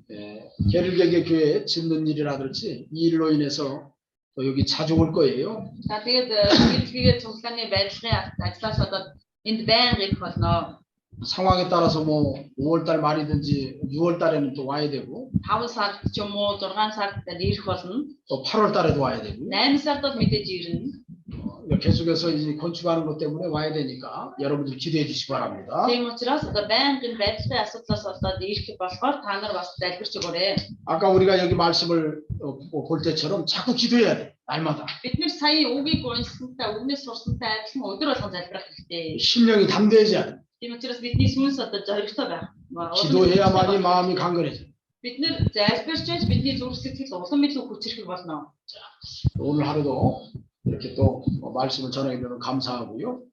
게르게게 교회 짓는 일이라든지 이 일로 인해서 또 여기 자주 올 거예요. За тэгээд хэлхийгээ цуглааны байдлын ажлаас одоо энд байнга ирэх болно. 상황에 따라서 뭐 5월달 말이든지 6월달에는 또 와야 되고 5 сард ч юм уу 6 сард ирэх болно. 또 8월달에도 와야 되고 8 сард бол мэдээж ирнэ. 계속해서 이제 건축하는 것 때문에 와야 되니까 여러분들 기도해 주시기 바랍니다. Тийм учраас одоо байнгын байдлын асуудлаас болоод ирэх болохоор та нар бас залбирч өгөөрэй. 아까 우리가 여기 말씀을 볼 때처럼 자꾸 기도해야 돼. 날마다. Бид нэр сая үгийг уншсантай, үгнээс сурсантай адилхан өдөр болгон залбирах хэрэгтэй. 심령이 담대해져야 돼. Тийм учраас бидний сүнс одоо зоригтой байх. 기도해야만이 마음이 강건해져. Бид нэр залбирч байж бидний зүрх сэтгэл улам илүү хүчрэх болно. 오늘 하루도 이렇게 또 말씀을 전하게 되면 감사하고요.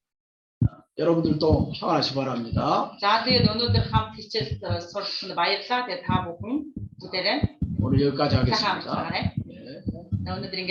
여러분들도 평안하시기 바랍니다. За тэгээд өнөөдөр хамт хичээл сурсан баярлалаа. Тэгээд та бүхэн бүгдээрээ 오늘 여기까지 сайхан 하겠습니다. амжилт гаргаарай. 예. Өнөөдөр